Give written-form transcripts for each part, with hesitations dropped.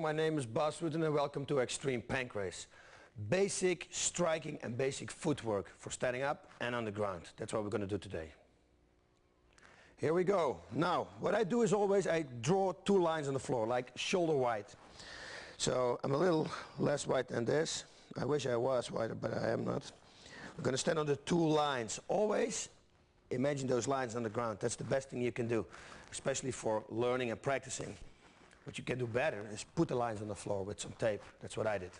my name is Bas Rutten and welcome to Extreme Pancrase. Basic striking and basic footwork for standing up and on the ground. That's what we're going to do today. Here we go. Now, what I do is always I draw two lines on the floor, like shoulder wide. So I'm a little less wide than this. I wish I was wider, but I am not. We're going to stand on the two lines. Always imagine those lines on the ground. That's the best thing you can do, especially for learning and practicing. What you can do better is put the lines on the floor with some tape. That's what I did.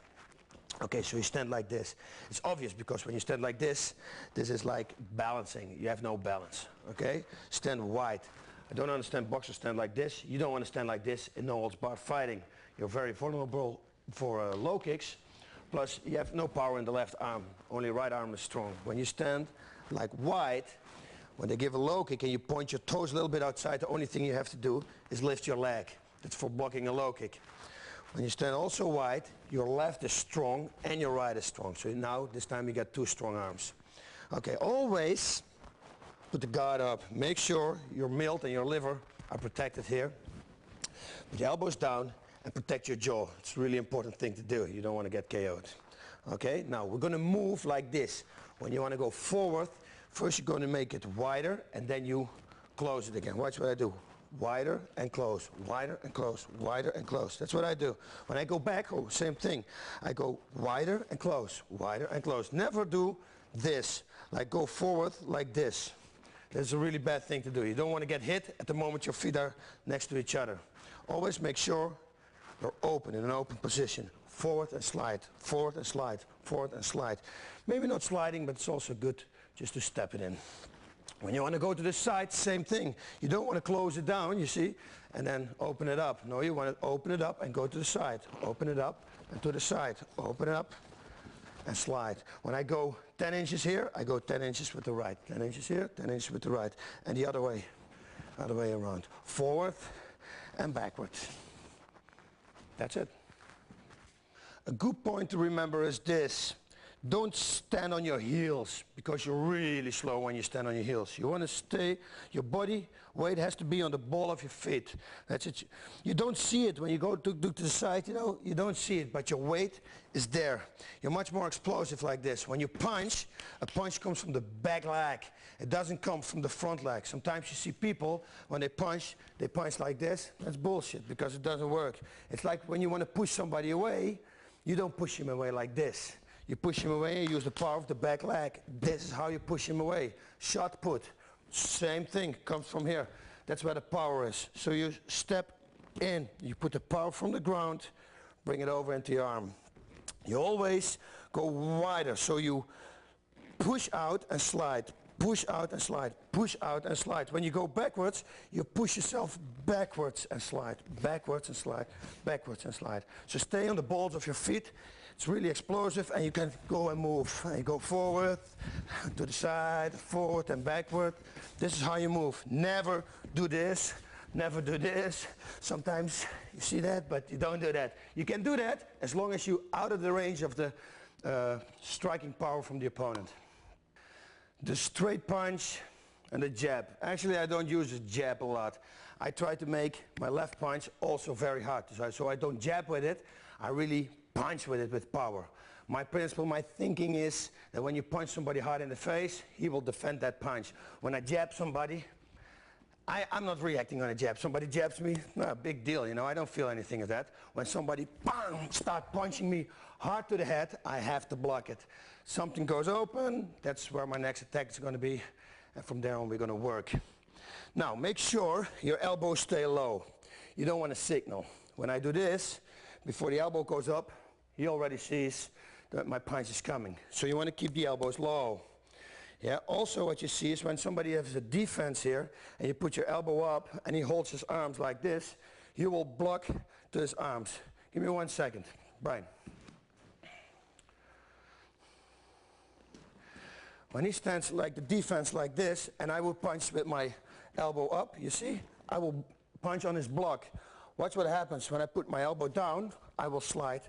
Okay, so you stand like this. It's obvious because when you stand like this is like balancing. You have no balance, okay? Stand wide. I don't understand boxers stand like this. You don't want to stand like this in no holds barred fighting. You're very vulnerable for low kicks. Plus, you have no power in the left arm. Only right arm is strong. When you stand like wide, when they give a low kick and you point your toes a little bit outside, the only thing you have to do is lift your leg. That's for blocking a low kick. When you stand also wide, your left is strong and your right is strong. So now, this time you got two strong arms. Okay, always put the guard up. Make sure your milt and your liver are protected here. Put your elbows down and protect your jaw. It's a really important thing to do. You don't want to get KO'd. Okay, now we're going to move like this. When you want to go forward, first you're going to make it wider and then you close it again. Watch what I do. Wider and close, wider and close, wider and close. That's what I do. When I go back, oh, same thing. I go wider and close, wider and close. Never do this, like go forward like this. That's a really bad thing to do. You don't want to get hit at the moment your feet are next to each other. Always make sure you're open, in an open position. Forward and slide, forward and slide, forward and slide. Maybe not sliding, but it's also good just to step it in. When you want to go to the side, same thing. You don't want to close it down, you see, and then open it up. No, you want to open it up and go to the side. Open it up and to the side. Open it up and slide. When I go 10 inches here, I go 10 inches with the right. 10 inches here, 10 inches with the right. And the other way around. Forward and backward. That's it. A good point to remember is this. Don't stand on your heels because you're really slow when you stand on your heels. You want to stay, your body weight has to be on the ball of your feet. That's it. You don't see it when you go to the side, you know, you don't see it, but your weight is there. You're much more explosive like this. When you punch, a punch comes from the back leg. It doesn't come from the front leg. Sometimes you see people, when they punch like this. That's bullshit because it doesn't work. It's like when you want to push somebody away, you don't push him away like this. You push him away and use the power of the back leg. This is how you push him away. Shot put, same thing, comes from here. That's where the power is. So you step in, you put the power from the ground, bring it over into your arm. You always go wider, so you push out and slide, push out and slide, push out and slide. When you go backwards, you push yourself backwards and slide, backwards and slide, backwards and slide. So stay on the balls of your feet. It's really explosive and you can go and move. And you go forward, to the side, forward and backward. This is how you move. Never do this, never do this. Sometimes you see that, but you don't do that. You can do that as long as you're out of the range of the striking power from the opponent. The straight punch and the jab. Actually, I don't use the jab a lot. I try to make my left punch also very hard. So I don't jab with it. I really punch with it with power. My principle, my thinking is that when you punch somebody hard in the face, he will defend that punch. When I jab somebody, I'm not reacting on a jab. Somebody jabs me, no big deal, you know, I don't feel anything of that. When somebody start punching me hard to the head, I have to block it. Something goes open, that's where my next attack is going to be, and from there on we're going to work. Now, make sure your elbows stay low. You don't want to signal. When I do this, before the elbow goes up, he already sees that my punch is coming. So you want to keep the elbows low. Yeah. Also what you see is when somebody has a defense here and you put your elbow up and he holds his arms like this, you will block to his arms. Give me 1 second. Brian. When he stands like the defense like this and I will punch with my elbow up, you see? I will punch on his block. Watch what happens. When I put my elbow down, I will slide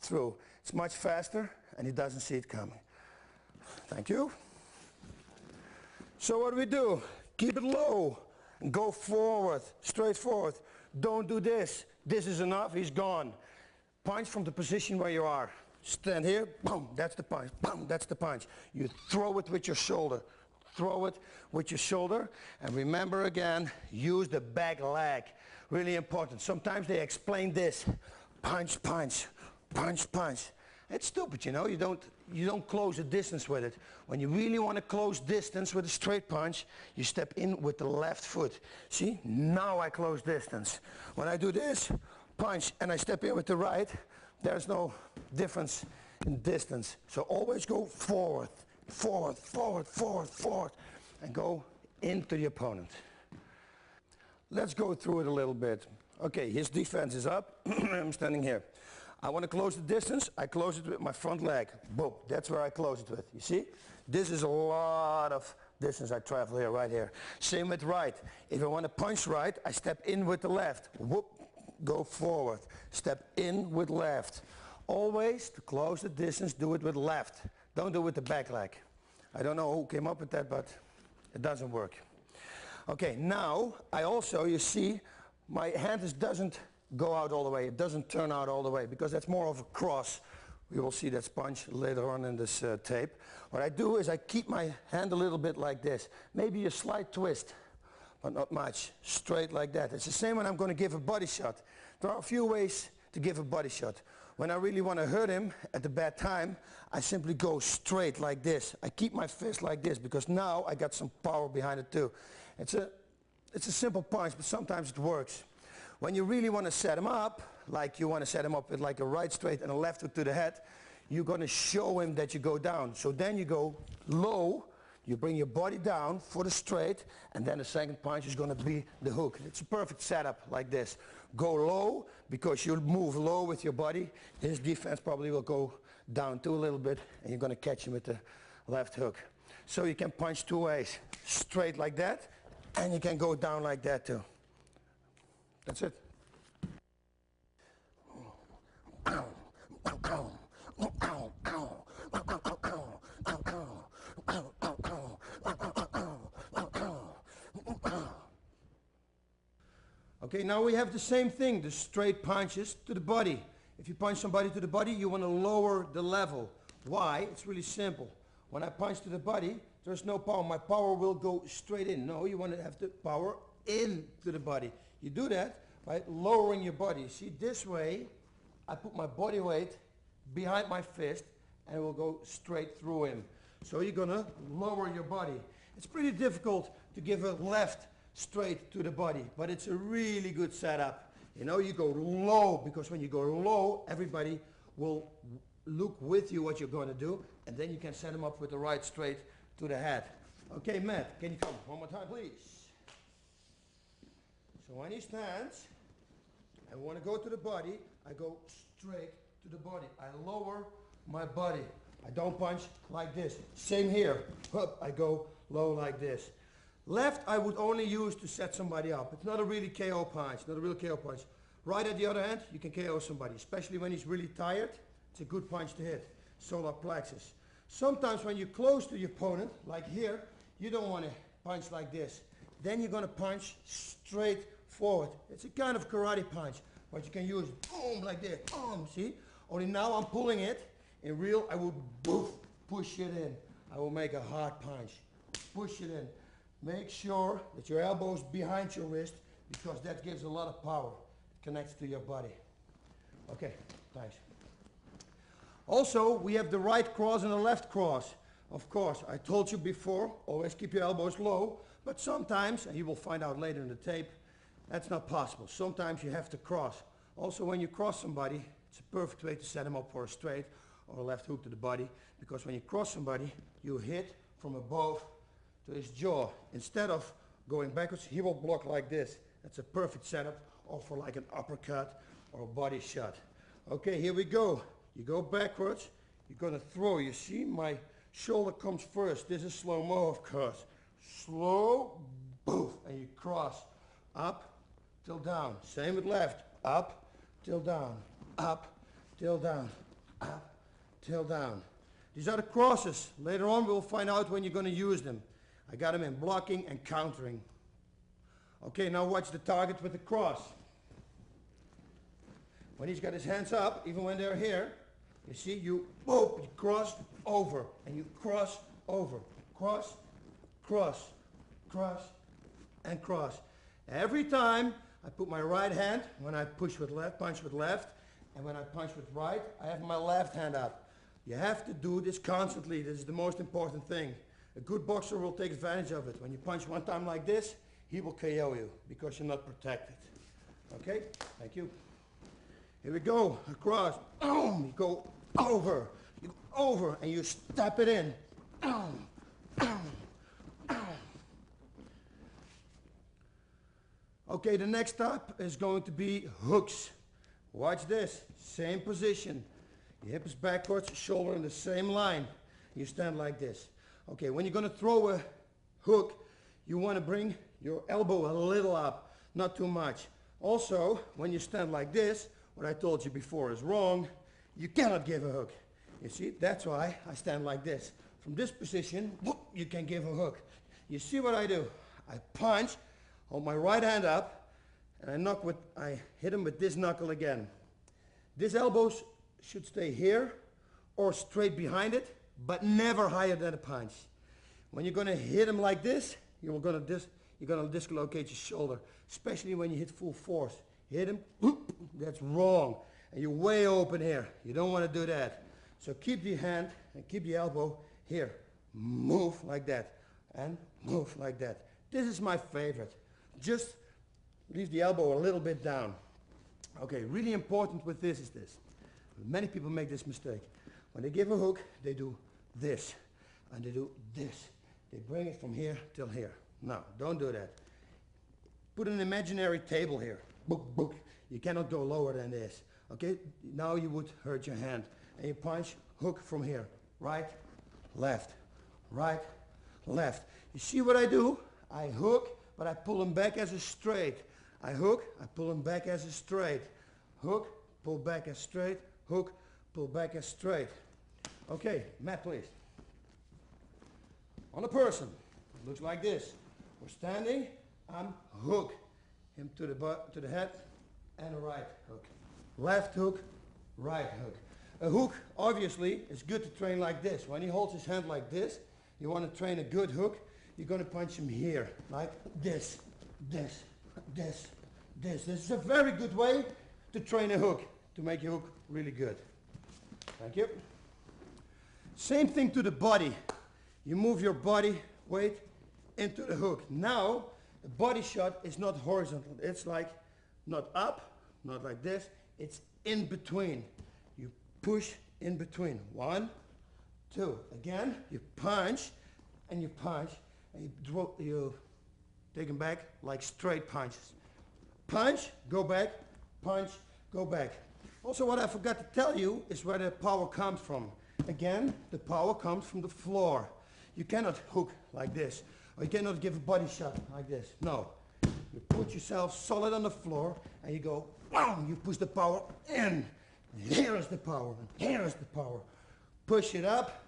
through. It's much faster and he doesn't see it coming. Thank you. So what do we do? Keep it low and go forward, straight forward. Don't do this. This is enough, he's gone. Punch from the position where you are. Stand here, boom, that's the punch, boom, that's the punch. You throw it with your shoulder. Throw it with your shoulder. And remember again, use the back leg. Really important. Sometimes they explain this. Punch, punch, punch, punch. It's stupid, you know. You don't close the distance with it. When you really want to close distance with a straight punch, you step in with the left foot. See? Now I close distance. When I do this, punch, and I step in with the right, there's no difference in distance. So always go forward, forward, forward, forward, forward, and go into the opponent. Let's go through it a little bit. Okay, his defense is up. I'm standing here. I want to close the distance. I close it with my front leg. Boom. That's where I close it with. You see? This is a lot of distance I travel here, right here. Same with right. If I want to punch right, I step in with the left. Whoop. Go forward. Step in with left. Always, to close the distance, do it with left. Don't do it with the back leg. I don't know who came up with that, but it doesn't work. Okay, now I also, you see, my hand doesn't go out all the way. It doesn't turn out all the way because that's more of a cross. We will see that punch later on in this tape. What I do is I keep my hand a little bit like this. Maybe a slight twist, but not much. Straight like that. It's the same when I'm going to give a body shot. There are a few ways to give a body shot. When I really want to hurt him at the bad time, I simply go straight like this. I keep my fist like this because now I got some power behind it too. It's a simple punch, but sometimes it works. When you really want to set him up, like you want to set him up with like a right straight and a left hook to the head, you're going to show him that you go down. So then you go low, you bring your body down for the straight, and then the second punch is going to be the hook. It's a perfect setup like this. Go low, because you'll move low with your body. His defense probably will go down too a little bit, and you're going to catch him with the left hook. So you can punch two ways. Straight like that, and you can go down like that too. That's it. Okay, now we have the same thing, the straight punches to the body. If you punch somebody to the body, you want to lower the level. Why? It's really simple. When I punch to the body, there's no power. My power will go straight in. No, you want to have the power into the body. You do that by lowering your body. See, this way, I put my body weight behind my fist and it will go straight through him. So you're going to lower your body. It's pretty difficult to give a left straight to the body, but it's a really good setup. You know, you go low, because when you go low, everybody will look with you what you're going to do, and then you can set him up with the right straight to the head. Okay, Matt, can you come one more time, please? So when he stands, I want to go to the body, I go straight to the body. I lower my body. I don't punch like this. Same here. Up, I go low like this. Left I would only use to set somebody up. It's not a really KO punch, not a real KO punch. Right at the other hand, you can KO somebody, especially when he's really tired. It's a good punch to hit. Solar plexus. Sometimes when you're close to your opponent, like here, you don't want to punch like this. Then you're going to punch straight forward. It's a kind of karate punch, but you can use boom like this. Boom, see? Only now I'm pulling it. In real, I will boof, push it in. I will make a hard punch. Push it in. Make sure that your elbow is behind your wrist, because that gives a lot of power. It connects to your body. Okay, thanks. Also, we have the right cross and the left cross. Of course, I told you before, always keep your elbows low, but sometimes, and you will find out later in the tape, that's not possible. Sometimes you have to cross. Also, when you cross somebody, it's a perfect way to set him up for a straight or a left hook to the body, because when you cross somebody, you hit from above to his jaw. Instead of going backwards, he will block like this. That's a perfect setup, or for like an uppercut or a body shot. Okay, here we go. You go backwards, you're gonna throw. You see, my shoulder comes first. This is slow-mo, of course. Slow, boof, and you cross. Up, till down. Same with left. Up, till down. Up, till down. Up, till down. These are the crosses. Later on, we'll find out when you're gonna use them. I got them in blocking and countering. Okay, now watch the target with the cross. when he's got his hands up, even when they're here, you see, you cross over, and you cross over. Cross, cross, cross, and cross. Every time I put my right hand, when I push with left, punch with left, and when I punch with right, I have my left hand up. You have to do this constantly. This is the most important thing. A good boxer will take advantage of it. When you punch one time like this, he will KO you because you're not protected. Okay? Thank you. Here we go. Across. You go over. You go over and you step it in. Okay, the next step is going to be hooks. Watch this. Same position. Your hip is backwards, shoulder in the same line. You stand like this. Okay, when you're going to throw a hook, you want to bring your elbow a little up, not too much. Also, when you stand like this, what I told you before is wrong. You cannot give a hook. You see, that's why I stand like this. From this position, whoop, you can give a hook. You see what I do? I punch, hold my right hand up, and I hit him with this knuckle again. This elbow should stay here or straight behind it, but never higher than a punch. When you're going to hit him like this, you're going to dislocate your shoulder, especially when you hit full force. Hit him, whoop, that's wrong. And you're way open here. You don't want to do that. So keep the hand and keep the elbow here. Move like that and move like that. This is my favorite. Just leave the elbow a little bit down. Okay, really important with this is this. Many people make this mistake. When they give a hook, they do this, and they do this. They bring it from here till here. No, don't do that. Put an imaginary table here. Book, book. You cannot go lower than this. Okay, now you would hurt your hand. And you punch, hook from here. Right, left, right, left. You see what I do? I hook, but I pull him back as a straight. I hook, I pull him back as a straight. Hook, pull back as straight. Hook, pull back as straight. Okay, Matt, please. On a person, it looks like this. We're standing, I'm hook. Him to the head, and a right hook. Left hook, right hook. A hook, obviously, is good to train like this. When he holds his hand like this, you want to train a good hook, you're going to punch him here, like this, this, this, this. This is a very good way to train a hook, to make your hook really good. Thank you. Same thing to the body. You move your body weight into the hook. Now, the body shot is not horizontal. It's like not up, not like this. It's in between. You push in between. 1, 2. Again, you punch, and you take them back like straight punches. Punch, go back, punch, go back. Also, what I forgot to tell you is where the power comes from. Again, the power comes from the floor. You cannot hook like this, or you cannot give a body shot like this. No. You put yourself solid on the floor, and you go, wow, you push the power in. Here is the power, and here is the power. Push it up,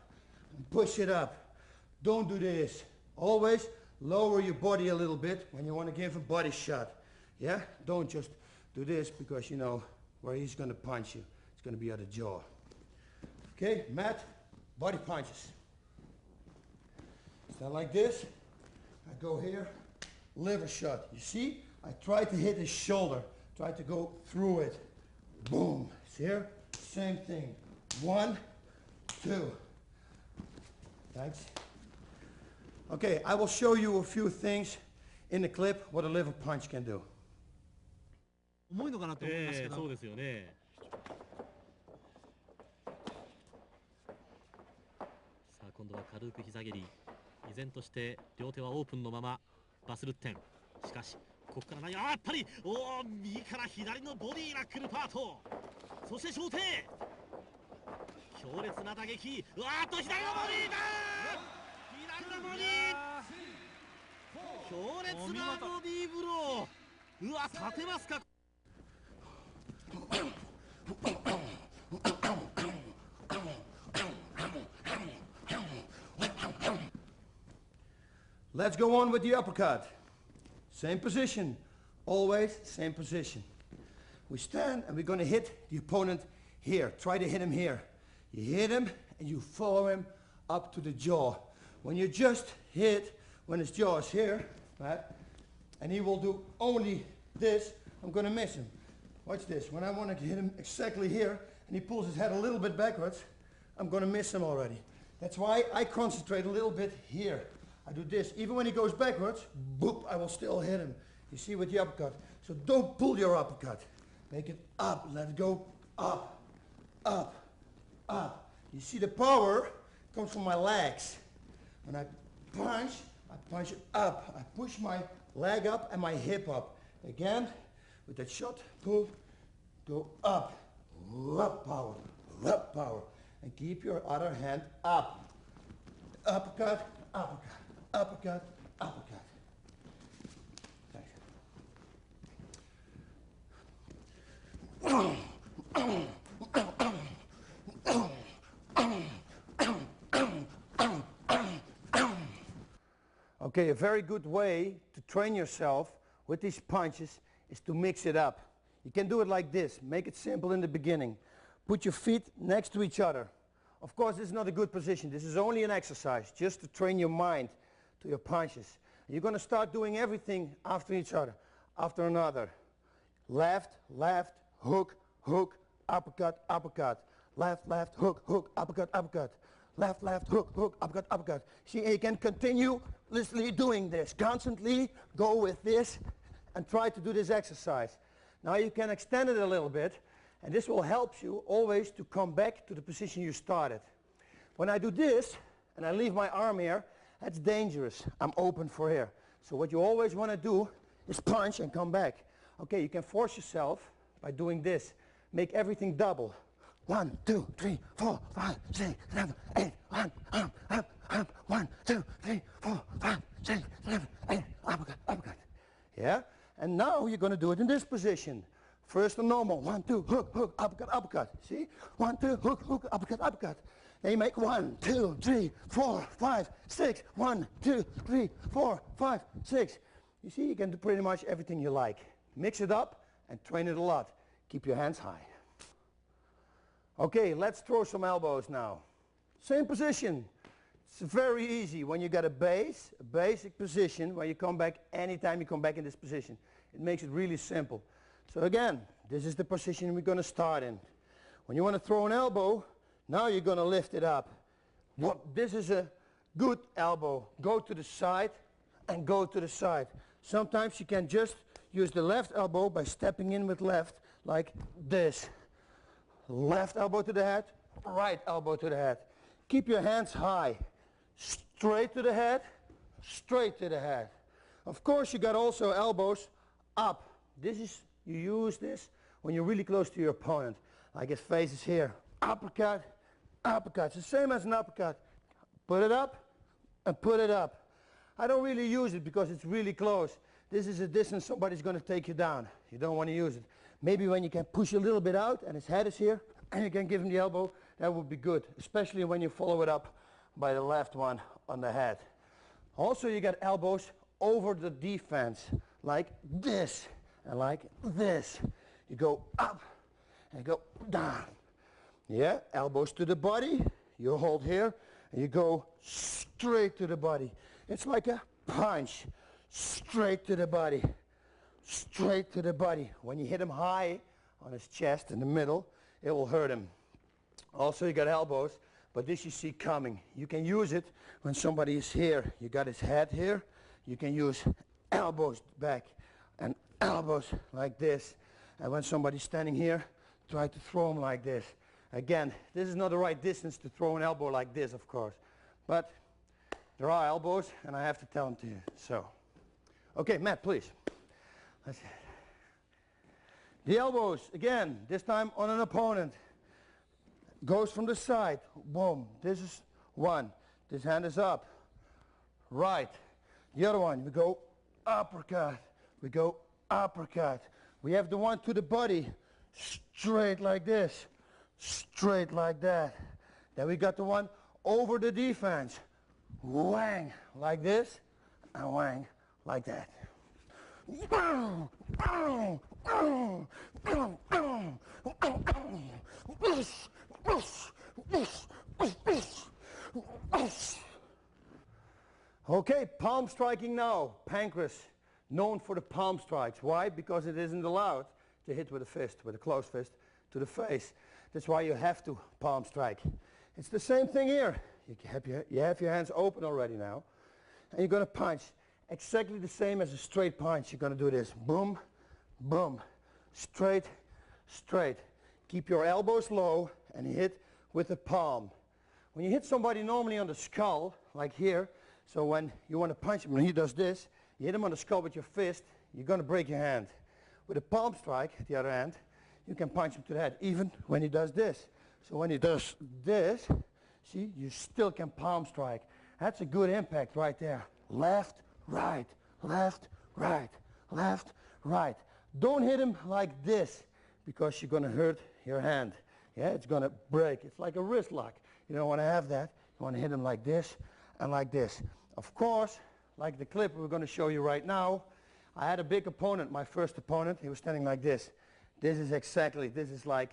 and push it up. Don't do this. Always lower your body a little bit when you want to give a body shot. Yeah? Don't just do this because you know where he's going to punch you. It's going to be at the jaw. Okay, Matt, body punches. Stand like this. I go here, liver shot. You see? I try to hit his shoulder. Try to go through it. Boom. See here? Same thing. 1, 2. Thanks. Okay, I will show you a few things in the clip what a liver punch can do. 重いのかなと思いますけど、そうですよね。さあ今度は軽く膝蹴り、依然として両手はオープンのままバスルッテン。しかしここからやっぱり右から左のボディーが来るパート。そして小手強烈な打撃。左のボディーだ。左のボディー。強烈なボディーブロー。立てますか。Let's go on with the uppercut. Same position. Always same position. We stand and we're going to hit the opponent here. Try to hit him here. You hit him and you follow him up to the jaw. When you just hit, when his jaw is here, right, and he will do only this, I'm going to miss him. Watch this. When I want to hit him exactly here and he pulls his head a little bit backwards, I'm going to miss him already. That's why I concentrate a little bit here. I do this. Even when he goes backwards, boop, I will still hit him. You see with the uppercut. So don't pull your uppercut. Make it up. Let it go up, up, up. You see the power comes from my legs. When I punch it up. I push my leg up and my hip up. Again, with that shot, pull, go up. Up power, up power. And keep your other hand up. Uppercut, uppercut, uppercut, uppercut. Okay, a very good way to train yourself with these punches is to mix it up. You can do it like this. Make it simple in the beginning. Put your feet next to each other. Of course, this is not a good position. This is only an exercise, just to train your mind to your punches. You're going to start doing everything after each other, after another. Left, left, hook, hook, uppercut, uppercut. Left, left, hook, hook, uppercut, uppercut. Left, left, hook, hook, uppercut, uppercut. See, you can continuously doing this. Constantly go with this and try to do this exercise. Now you can extend it a little bit, and this will help you always to come back to the position you started. When I do this, and I leave my arm here, that's dangerous. I'm open for here. So what you always want to do is punch and come back. Okay, you can force yourself by doing this. Make everything double. 1, 2, 3, 4, 5, 6, 7, 8. 1, 2, 3, 4, 5, 6, 7, 8. Uppercut, uppercut. Yeah? And now you're going to do it in this position. First a normal. 1, 2, hook, hook, uppercut, uppercut. See? 1, 2, hook, hook, uppercut, uppercut. Then you make 1, 2, 3, 4, 5, 6. 1, 2, 3, 4, 5, 6. You see, you can do pretty much everything you like. Mix it up and train it a lot. Keep your hands high. Okay, let's throw some elbows now. Same position. It's very easy when you got a base, a basic position where you come back anytime you come back in this position. It makes it really simple. So again, this is the position we're going to start in. When you want to throw an elbow, now you're going to lift it up. This is a good elbow. Go to the side and go to the side. Sometimes you can just use the left elbow by stepping in with left like this. Left elbow to the head, right elbow to the head. Keep your hands high. Straight to the head, straight to the head. Of course, you got also elbows up. You use this when you're really close to your opponent. Like his face is here. Uppercut, uppercut. It's the same as an uppercut. Put it up and put it up. I don't really use it because it's really close. This is a distance somebody's going to take you down. You don't want to use it. Maybe when you can push a little bit out and his head is here and you can give him the elbow, that would be good. Especially when you follow it up by the left one on the head. Also, you got elbows over the defense like this and like this. You go up and go down. Yeah, elbows to the body. You hold here and you go straight to the body. It's like a punch. Straight to the body. Straight to the body. When you hit him high on his chest in the middle, it will hurt him. Also, you got elbows, but this you see coming. You can use it when somebody is here. You got his head here. You can use elbows back and elbows like this. And when somebody's standing here, try to throw him like this. Again, this is not the right distance to throw an elbow like this, of course. But there are elbows, and I have to tell them to you. So, okay, Matt, please. Let's see. The elbows, again, this time on an opponent. Goes from the side. Boom. This is one. This hand is up. Right. The other one, we go uppercut. We go uppercut. We have the one to the body. Straight like this. Straight like that. Then we got the one over the defense. Whang like this. And whang like that. Okay, palm striking now. Pancrase, known for the palm strikes. Why? Because it isn't allowed to hit with a fist, with a closed fist, to the face. That's why you have to palm strike. It's the same thing here. You have your hands open already now, and you're going to punch exactly the same as a straight punch. You're going to do this. Boom, boom, straight, straight. Keep your elbows low and hit with the palm. When you hit somebody normally on the skull, like here, so when you want to punch him and he does this, you hit him on the skull with your fist, you're going to break your hand. With a palm strike, at the other hand, you can punch him to the head, even when he does this. So when he does this, see, you still can palm strike. That's a good impact right there. Left, right, left, right, left, right. Don't hit him like this, because you're going to hurt your hand. Yeah, it's going to break. It's like a wrist lock. You don't want to have that. You want to hit him like this and like this. Of course, like the clip we're going to show you right now, I had a big opponent, my first opponent. He was standing like this. This is like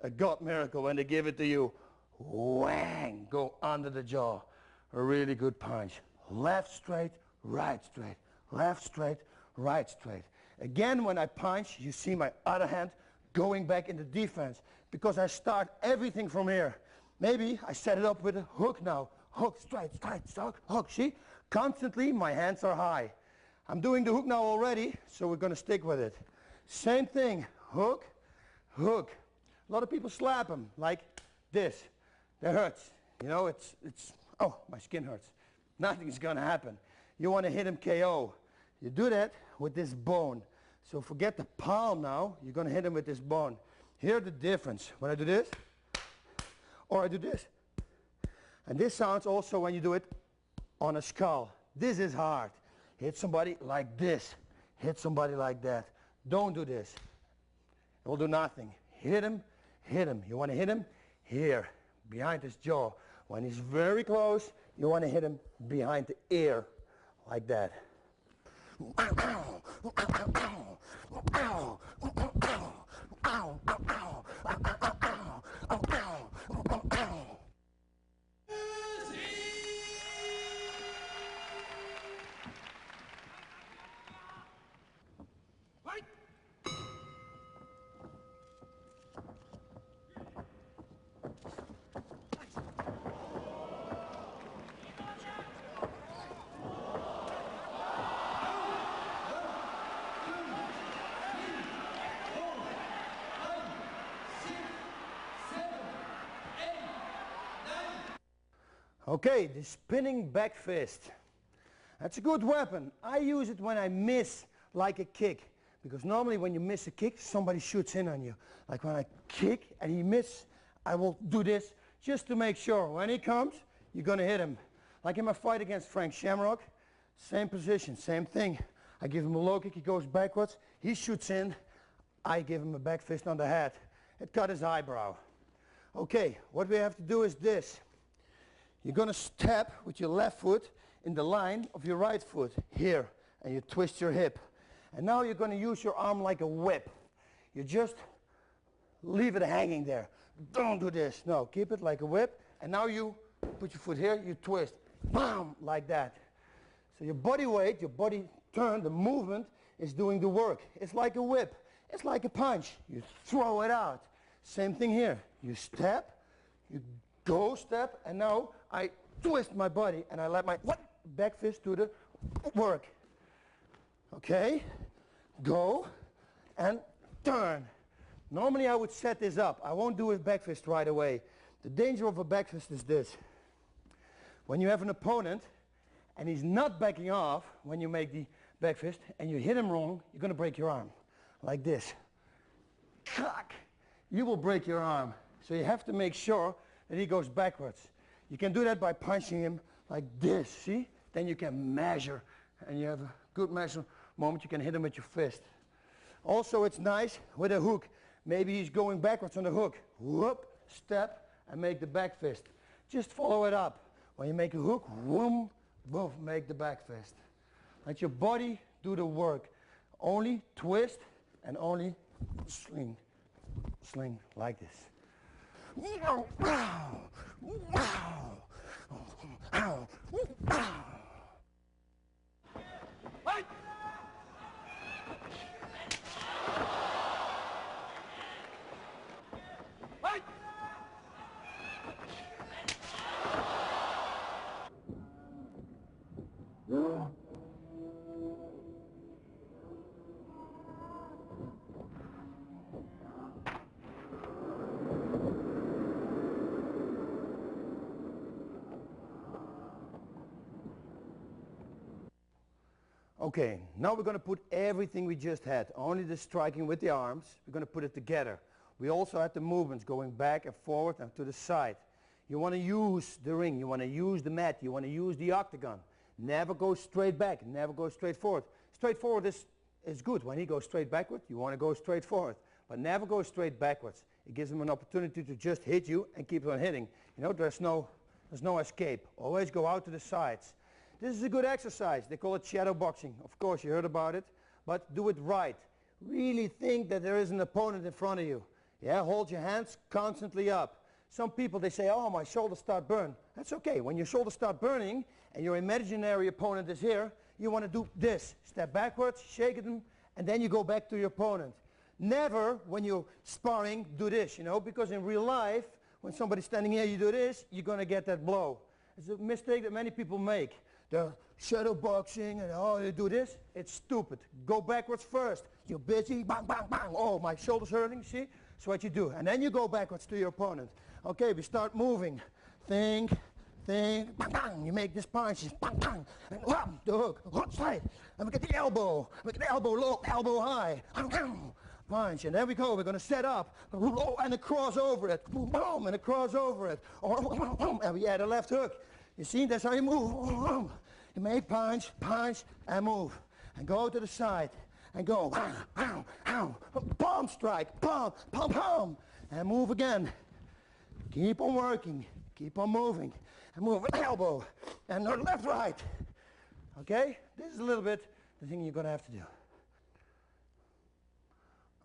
a God miracle when they give it to you. Whang! Go under the jaw. A really good punch. Left straight, right straight. Left straight, right straight. Again, when I punch, you see my other hand going back into defense, because I start everything from here. Maybe I set it up with a hook now. Hook, straight, straight, hook. See? Constantly, my hands are high. I'm doing the hook now already, so we're going to stick with it. Same thing. Hook, hook. A lot of people slap them like this. That hurts. You know, oh, my skin hurts. Nothing's going to happen. You want to hit him KO. You do that with this bone. So forget the palm now. You're going to hit him with this bone. Here's the difference. When I do this, or I do this. And this sounds also when you do it on a skull. This is hard. Hit somebody like this. Hit somebody like that. Don't do this. It will do nothing. Hit him, hit him. You want to hit him here, behind his jaw. When he's very close, you want to hit him behind the ear, like that. Okay, the spinning back fist. That's a good weapon. I use it when I miss like a kick, because normally when you miss a kick, somebody shoots in on you. Like when I kick and he misses, I will do this just to make sure. When he comes, you're going to hit him. Like in my fight against Frank Shamrock, same position, same thing. I give him a low kick, he goes backwards, he shoots in, I give him a back fist on the head. It cut his eyebrow. Okay, what we have to do is this. You're going to step with your left foot in the line of your right foot here, and you twist your hip. And now you're going to use your arm like a whip. You just leave it hanging there. Don't do this. No, keep it like a whip. And now you put your foot here, you twist. Bam! Like that. So your body weight, your body turn, the movement is doing the work. It's like a whip. It's like a punch. You throw it out. Same thing here. You step, you go step, and now I twist my body and I let my back fist do the work. Okay? Go and turn. Normally I would set this up. I won't do a back fist right away. The danger of a back fist is this. When you have an opponent and he's not backing off when you make the back fist and you hit him wrong, you're going to break your arm. Like this. Clack! You will break your arm. So you have to make sure that he goes backwards. You can do that by punching him like this, see? Then you can measure, and you have a good measure moment. You can hit him with your fist. Also, it's nice with a hook. Maybe he's going backwards on the hook. Whoop, step, and make the back fist. Just follow it up. When you make a hook, whoom, boom, make the back fist. Let your body do the work. Only twist and only sling like this. Okay, now we're going to put everything we just had, only the striking with the arms, we're going to put it together. We also had the movements going back and forward and to the side. You want to use the ring, you want to use the mat, you want to use the octagon. Never go straight back, never go straight forward. Straight forward is good. When he goes straight backward, you want to go straight forward. But never go straight backwards. It gives him an opportunity to just hit you and keep on hitting. You know, there's no escape. Always go out to the sides. This is a good exercise. They call it shadow boxing. Of course, you heard about it, but do it right. Really think that there is an opponent in front of you. Yeah, hold your hands constantly up. Some people, they say, oh, my shoulders start burning. That's okay. When your shoulders start burning and your imaginary opponent is here, you want to do this. Step backwards, shake them, and then you go back to your opponent. Never, when you're sparring, do this, you know, because in real life, when somebody's standing here, you do this, you're going to get that blow. It's a mistake that many people make. They're shadow boxing and oh, you do this. It's stupid. Go backwards first. You're busy, bang, bang, bang. Oh, my shoulder's hurting, see? That's what you do. And then you go backwards to your opponent. Okay, we start moving. Think, bang, bang. You make this punch, bang, bang. And wham, the hook slide. And we get the elbow. We get the elbow low, elbow high. Punch, and there we go. We're going to set up, and a cross over it. Boom, and a cross over it. And we add a left hook. You see, that's how you move. You make punch, punch, and move. And go to the side. And go. Palm strike. Palm, palm, palm. And move again. Keep on working. Keep on moving. And move with elbow. And left, right. Okay? This is a little bit the thing you're going to have to do.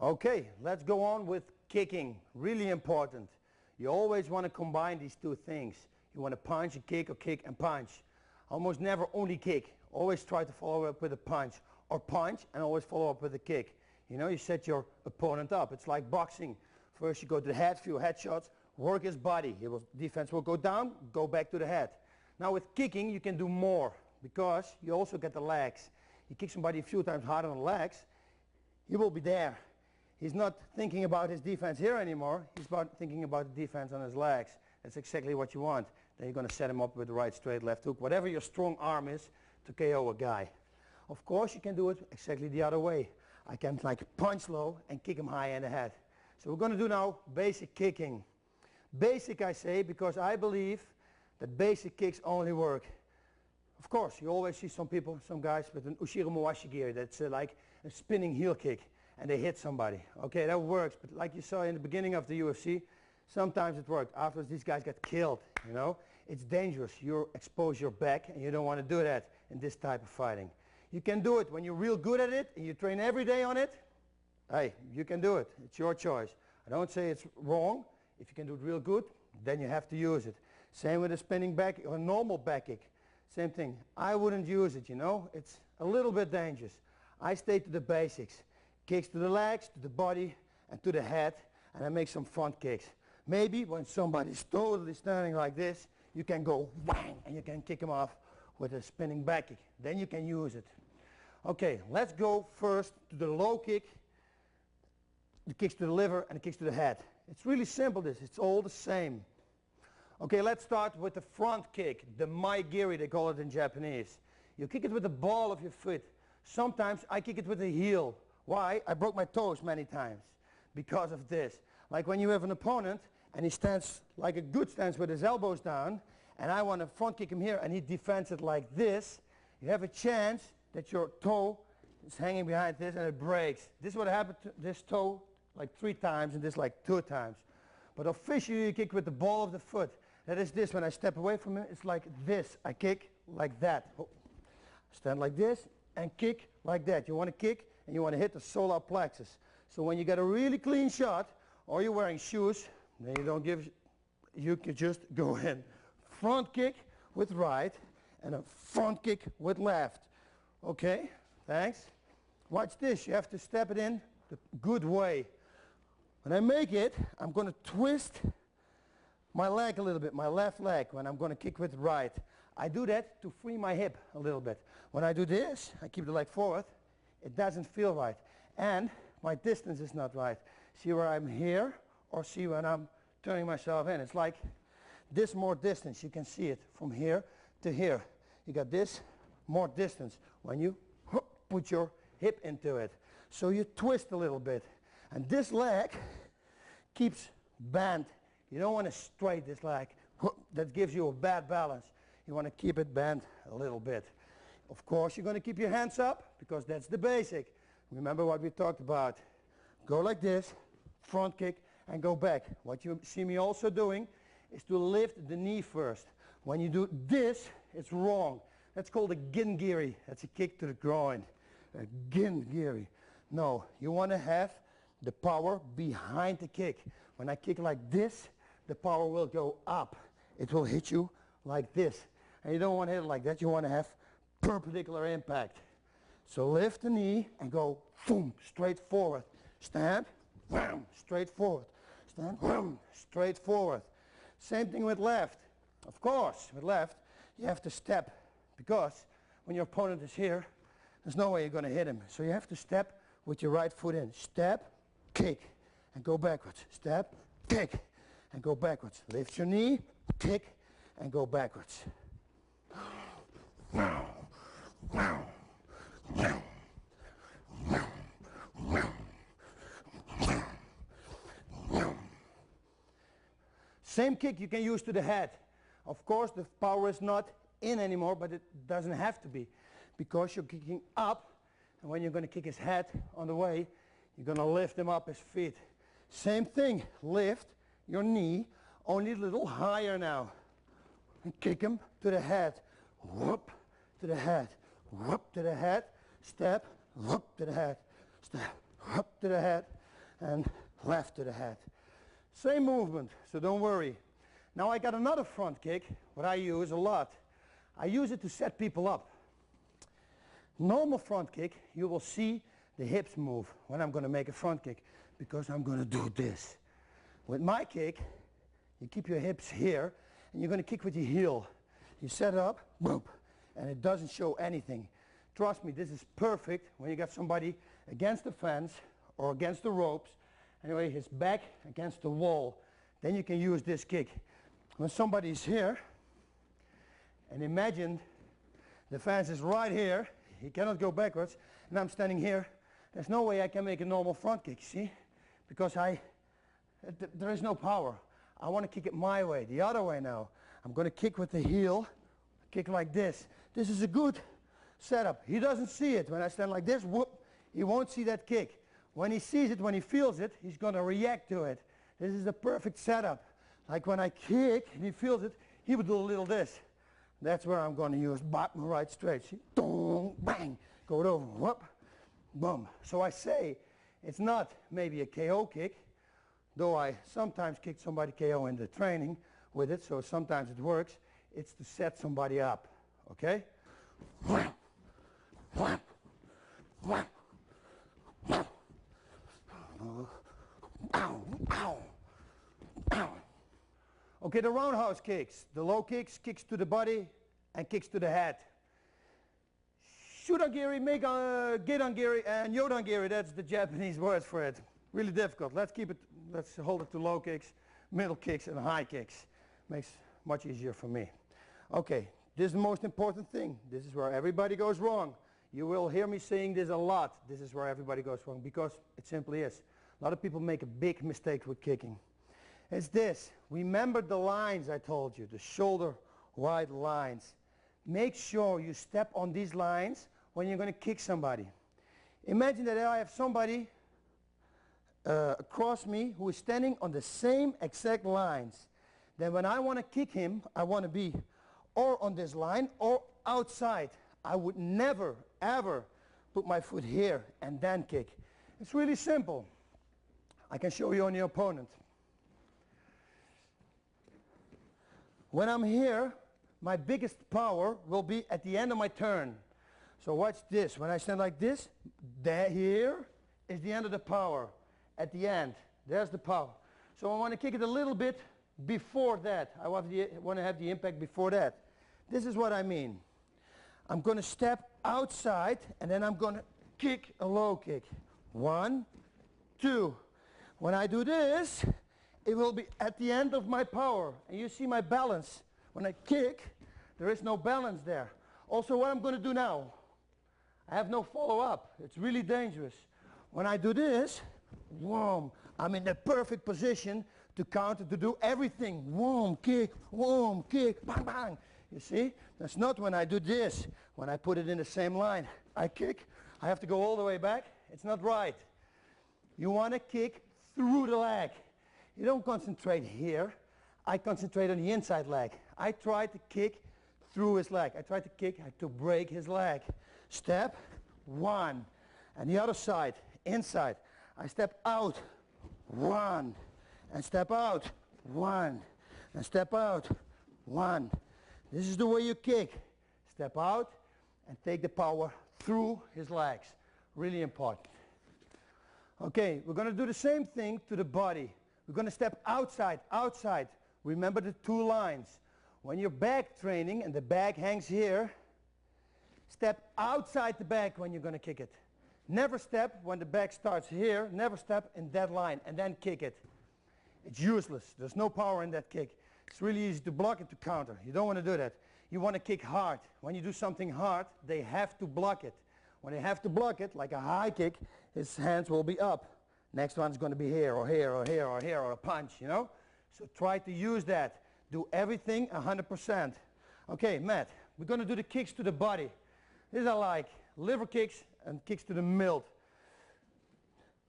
Okay, let's go on with kicking. Really important. You always want to combine these two things. You want to punch and kick, or kick and punch. Almost never only kick. Always try to follow up with a punch. Or punch and always follow up with a kick. You know, you set your opponent up. It's like boxing. First you go to the head, few headshots, work his body. Defense will go down, go back to the head. Now with kicking you can do more because you also get the legs. You kick somebody a few times hard on the legs, he will be there. He's not thinking about his defense here anymore. He's thinking about the defense on his legs. That's exactly what you want. Then you're going to set him up with the right straight left hook, whatever your strong arm is to KO a guy. Of course you can do it exactly the other way. I can like punch low and kick him high in the head. So we're going to do now basic kicking. Basic I say because I believe that basic kicks only work. Of course you always see some people, some guys with an Ushiro Muashi gear that's like a spinning heel kick and they hit somebody. Okay, that works, but like you saw in the beginning of the UFC, sometimes it worked. Afterwards these guys get killed, you know. It's dangerous. You expose your back and you don't want to do that in this type of fighting. You can do it when you're real good at it and you train every day on it. Hey, you can do it. It's your choice. I don't say it's wrong. If you can do it real good, then you have to use it. Same with a spinning back or a normal back kick. Same thing. I wouldn't use it, you know. It's a little bit dangerous. I stay to the basics. Kicks to the legs, to the body, and to the head, and I make some front kicks. Maybe when somebody's totally standing like this, you can go whang, and you can kick him off with a spinning back kick. Then you can use it. Okay, let's go first to the low kick, the kicks to the liver, and the kicks to the head. It's really simple this, it's all the same. Okay, let's start with the front kick, the maigiri they call it in Japanese. You kick it with the ball of your foot. Sometimes I kick it with the heel. Why? I broke my toes many times because of this. Like when you have an opponent and he stands like a good stance with his elbows down and I want to front kick him here and he defends it like this, you have a chance that your toe is hanging behind this and it breaks. This would happen to this toe like 3 times and this like 2 times. But officially you kick with the ball of the foot. That is this, when I step away from him, it's like this. I kick like that. Oh. Stand like this and kick like that. You want to kick and you want to hit the solar plexus. So when you get a really clean shot, or you're wearing shoes, then you don't give you can just go in. Front kick with right and a front kick with left. Okay, thanks. Watch this, you have to step it in the good way. When I make it, I'm going to twist my leg a little bit, my left leg, when I'm going to kick with right. I do that to free my hip a little bit. When I do this, I keep the leg forward, it doesn't feel right. And my distance is not right. See where I'm here, or see when I'm turning myself in. It's like this more distance. You can see it from here to here. You got this more distance when you put your hip into it. So you twist a little bit. And this leg keeps bent. You don't want to straight this leg. That gives you a bad balance. You want to keep it bent a little bit. Of course, you're going to keep your hands up because that's the basic. Remember what we talked about. Go like this, front kick, and go back. What you see me also doing is to lift the knee first. When you do this, it's wrong. That's called a gingiri. That's a kick to the groin. A gingiri. No, you want to have the power behind the kick. When I kick like this, the power will go up. It will hit you like this. And you don't want to hit it like that. You want to have perpendicular impact. So lift the knee and go boom, straight forward. Stand, wham, straight forward. Stand, wham, straight forward. Same thing with left. Of course, with left, you have to step because when your opponent is here, there's no way you're going to hit him. So you have to step with your right foot in. Step, kick, and go backwards. Step, kick, and go backwards. Lift your knee, kick, and go backwards. Same kick you can use to the head. Of course, the power is not in anymore, but it doesn't have to be because you're kicking up, and when you're going to kick his head on the way, you're going to lift him up his feet. Same thing, lift your knee only a little higher now and kick him to the head. Whoop to the head, whoop to the head, step, whoop to the head, step, whoop to the head, and left to the head. Same movement, so don't worry. Now I got another front kick, what I use a lot. I use it to set people up. Normal front kick, you will see the hips move when I'm going to make a front kick because I'm going to do this. With my kick, you keep your hips here and you're going to kick with your heel. You set up, boom, and it doesn't show anything. Trust me, this is perfect when you got somebody against the fence or against the ropes. Anyway, his back against the wall. Then you can use this kick. When somebody's here, and imagine the fence is right here, he cannot go backwards, and I'm standing here, there's no way I can make a normal front kick, see? Because there is no power. I want to kick it my way, the other way now. I'm going to kick with the heel, kick like this. This is a good setup. He doesn't see it. When I stand like this, whoop, he won't see that kick. When he sees it, when he feels it, he's going to react to it. This is the perfect setup. Like when I kick and he feels it, he would do a little this. That's where I'm going to use bottom right straight. See? Dong, bang, go it over, whoop, boom. So I say it's not maybe a KO kick, though I sometimes kick somebody KO in the training with it, so sometimes it works. It's to set somebody up, okay? Whap, whap, whap, whap. Ow, ow, ow. Okay, the roundhouse kicks. The low kicks, kicks to the body and kicks to the head. Shuragiri, Gedangiri, and Yodangiri, that's the Japanese word for it. Really difficult. Let's hold it to low kicks, middle kicks, and high kicks. Makes much easier for me. Okay, this is the most important thing. This is where everybody goes wrong. You will hear me saying this a lot. This is where everybody goes wrong because it simply is. A lot of people make a big mistake with kicking. It's this. Remember the lines I told you, the shoulder wide lines. Make sure you step on these lines when you're going to kick somebody. Imagine that I have somebody across me who is standing on the same exact lines. Then when I want to kick him, I want to be or on this line or outside. I would never, ever put my foot here and then kick. It's really simple. I can show you on your opponent. When I'm here, my biggest power will be at the end of my turn. So watch this. When I stand like this, here is the end of the power. At the end, there's the power. So I want to kick it a little bit before that. I want to have the impact before that. This is what I mean. I'm going to step outside and then I'm going to kick a low kick. 1, 2. When I do this, it will be at the end of my power. And you see my balance. When I kick, there is no balance there. Also, what I'm going to do now, I have no follow-up. It's really dangerous. When I do this, whoom, I'm in the perfect position to counter, to do everything. Whoom, kick, bang, bang. You see? That's not when I do this. When I put it in the same line, I kick, I have to go all the way back. It's not right. You want to kick through the leg. You don't concentrate here. I concentrate on the inside leg. I try to kick through his leg. I try to kick to break his leg. Step, 1. And the other side, inside. I step out, 1. And step out, 1. And step out, 1. This is the way you kick. Step out and take the power through his legs. Really important. Okay, we're going to do the same thing to the body. We're going to step outside, outside. Remember the 2 lines. When you're back training and the bag hangs here, step outside the bag when you're going to kick it. Never step when the bag starts here, never step in that line and then kick it. It's useless. There's no power in that kick. It's really easy to block it to counter. You don't want to do that. You want to kick hard. When you do something hard, they have to block it. When they have to block it, like a high kick, his hands will be up. Next one's going to be here or here or here or here or a punch, you know? So try to use that. Do everything 100%. Okay, Matt, we're going to do the kicks to the body. These are like liver kicks and kicks to the middle.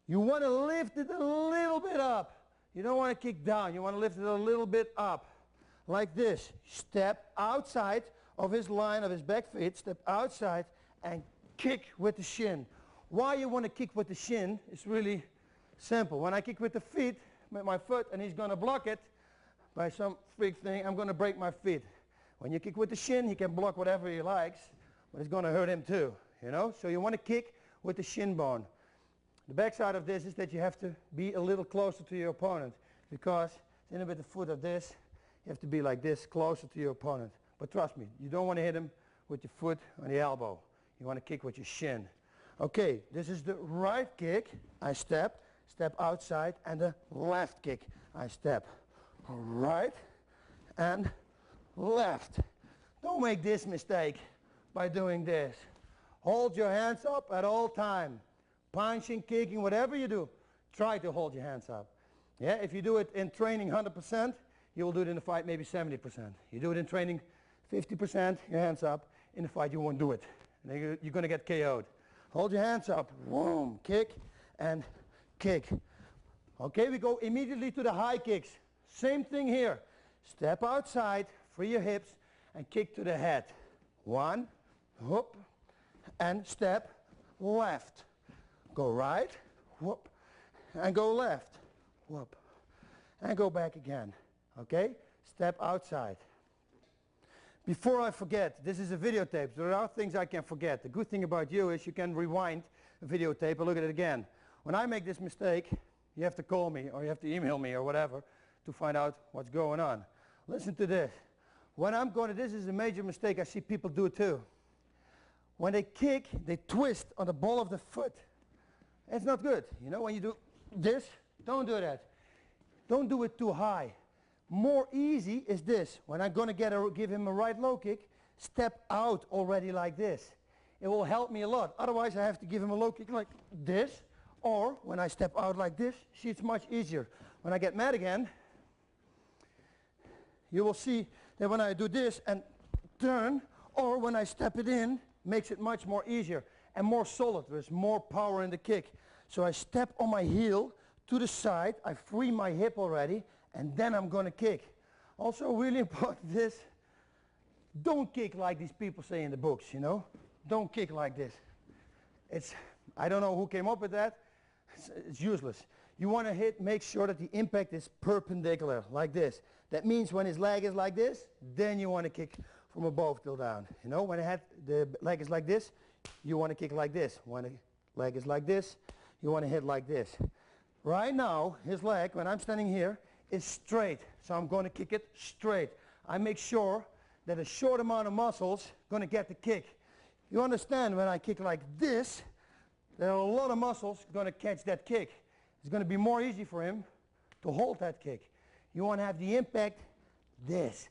You want to lift it a little bit up. You don't want to kick down. You want to lift it a little bit up. Like this. Step outside of his line of his back feet. Step outside and kick with the shin. Why you want to kick with the shin is really simple. When I kick with the feet, with my foot, and he's going to block it by some freak thing, I'm going to break my feet. When you kick with the shin, he can block whatever he likes, but it's going to hurt him too, you know? So you want to kick with the shin bone. The backside of this is that you have to be a little closer to your opponent, because in with the foot of this, you have to be like this, closer to your opponent. But trust me, you don't want to hit him with your foot on the elbow. You want to kick with your shin. Okay, this is the right kick. I step outside, and the left kick. I step right and left. Don't make this mistake by doing this. Hold your hands up at all time. Punching, kicking, whatever you do, try to hold your hands up. Yeah, if you do it in training 100%, you will do it in the fight maybe 70%. You do it in training 50%, your hands up. In the fight you won't do it. And you're going to get KO'd. Hold your hands up. Boom, kick and kick. Okay, we go immediately to the high kicks. Same thing here. Step outside, free your hips, and kick to the head. 1, whoop, and step left. Go right, whoop, and go left, whoop, and go back again. Okay? Step outside. Before I forget, this is a videotape. There are things I can forget. The good thing about you is you can rewind a videotape and look at it again. When I make this mistake, you have to call me or you have to email me or whatever to find out what's going on. Listen to this. When I'm going to, this is a major mistake. I see people do it too. When they kick, they twist on the ball of the foot. It's not good. You know, when you do this, don't do that. Don't do it too high. More easy is this. When I'm going to give him a right low kick, step out already like this. It will help me a lot. Otherwise, I have to give him a low kick like this. Or when I step out like this, see, it's much easier. When I get mad again, you will see that when I do this and turn, or when I step it in, makes it much more easier and more solid. There's more power in the kick. So I step on my heel to the side, I free my hip already, and then I'm going to kick. Also really important is, don't kick like these people say in the books, you know. Don't kick like this. I don't know who came up with that. It's useless. you want to make sure that the impact is perpendicular, like this. That means when his leg is like this, then you want to kick from above till down. You know, when the leg is like this, you want to kick like this. When the leg is like this, you want to hit like this. Right now, his leg, when I'm standing here, is straight. So I'm going to kick it straight. I make sure that a short amount of muscles going to get the kick. You understand, when I kick like this, there are a lot of muscles going to catch that kick. It's going to be more easy for him to hold that kick. You want to have the impact, this.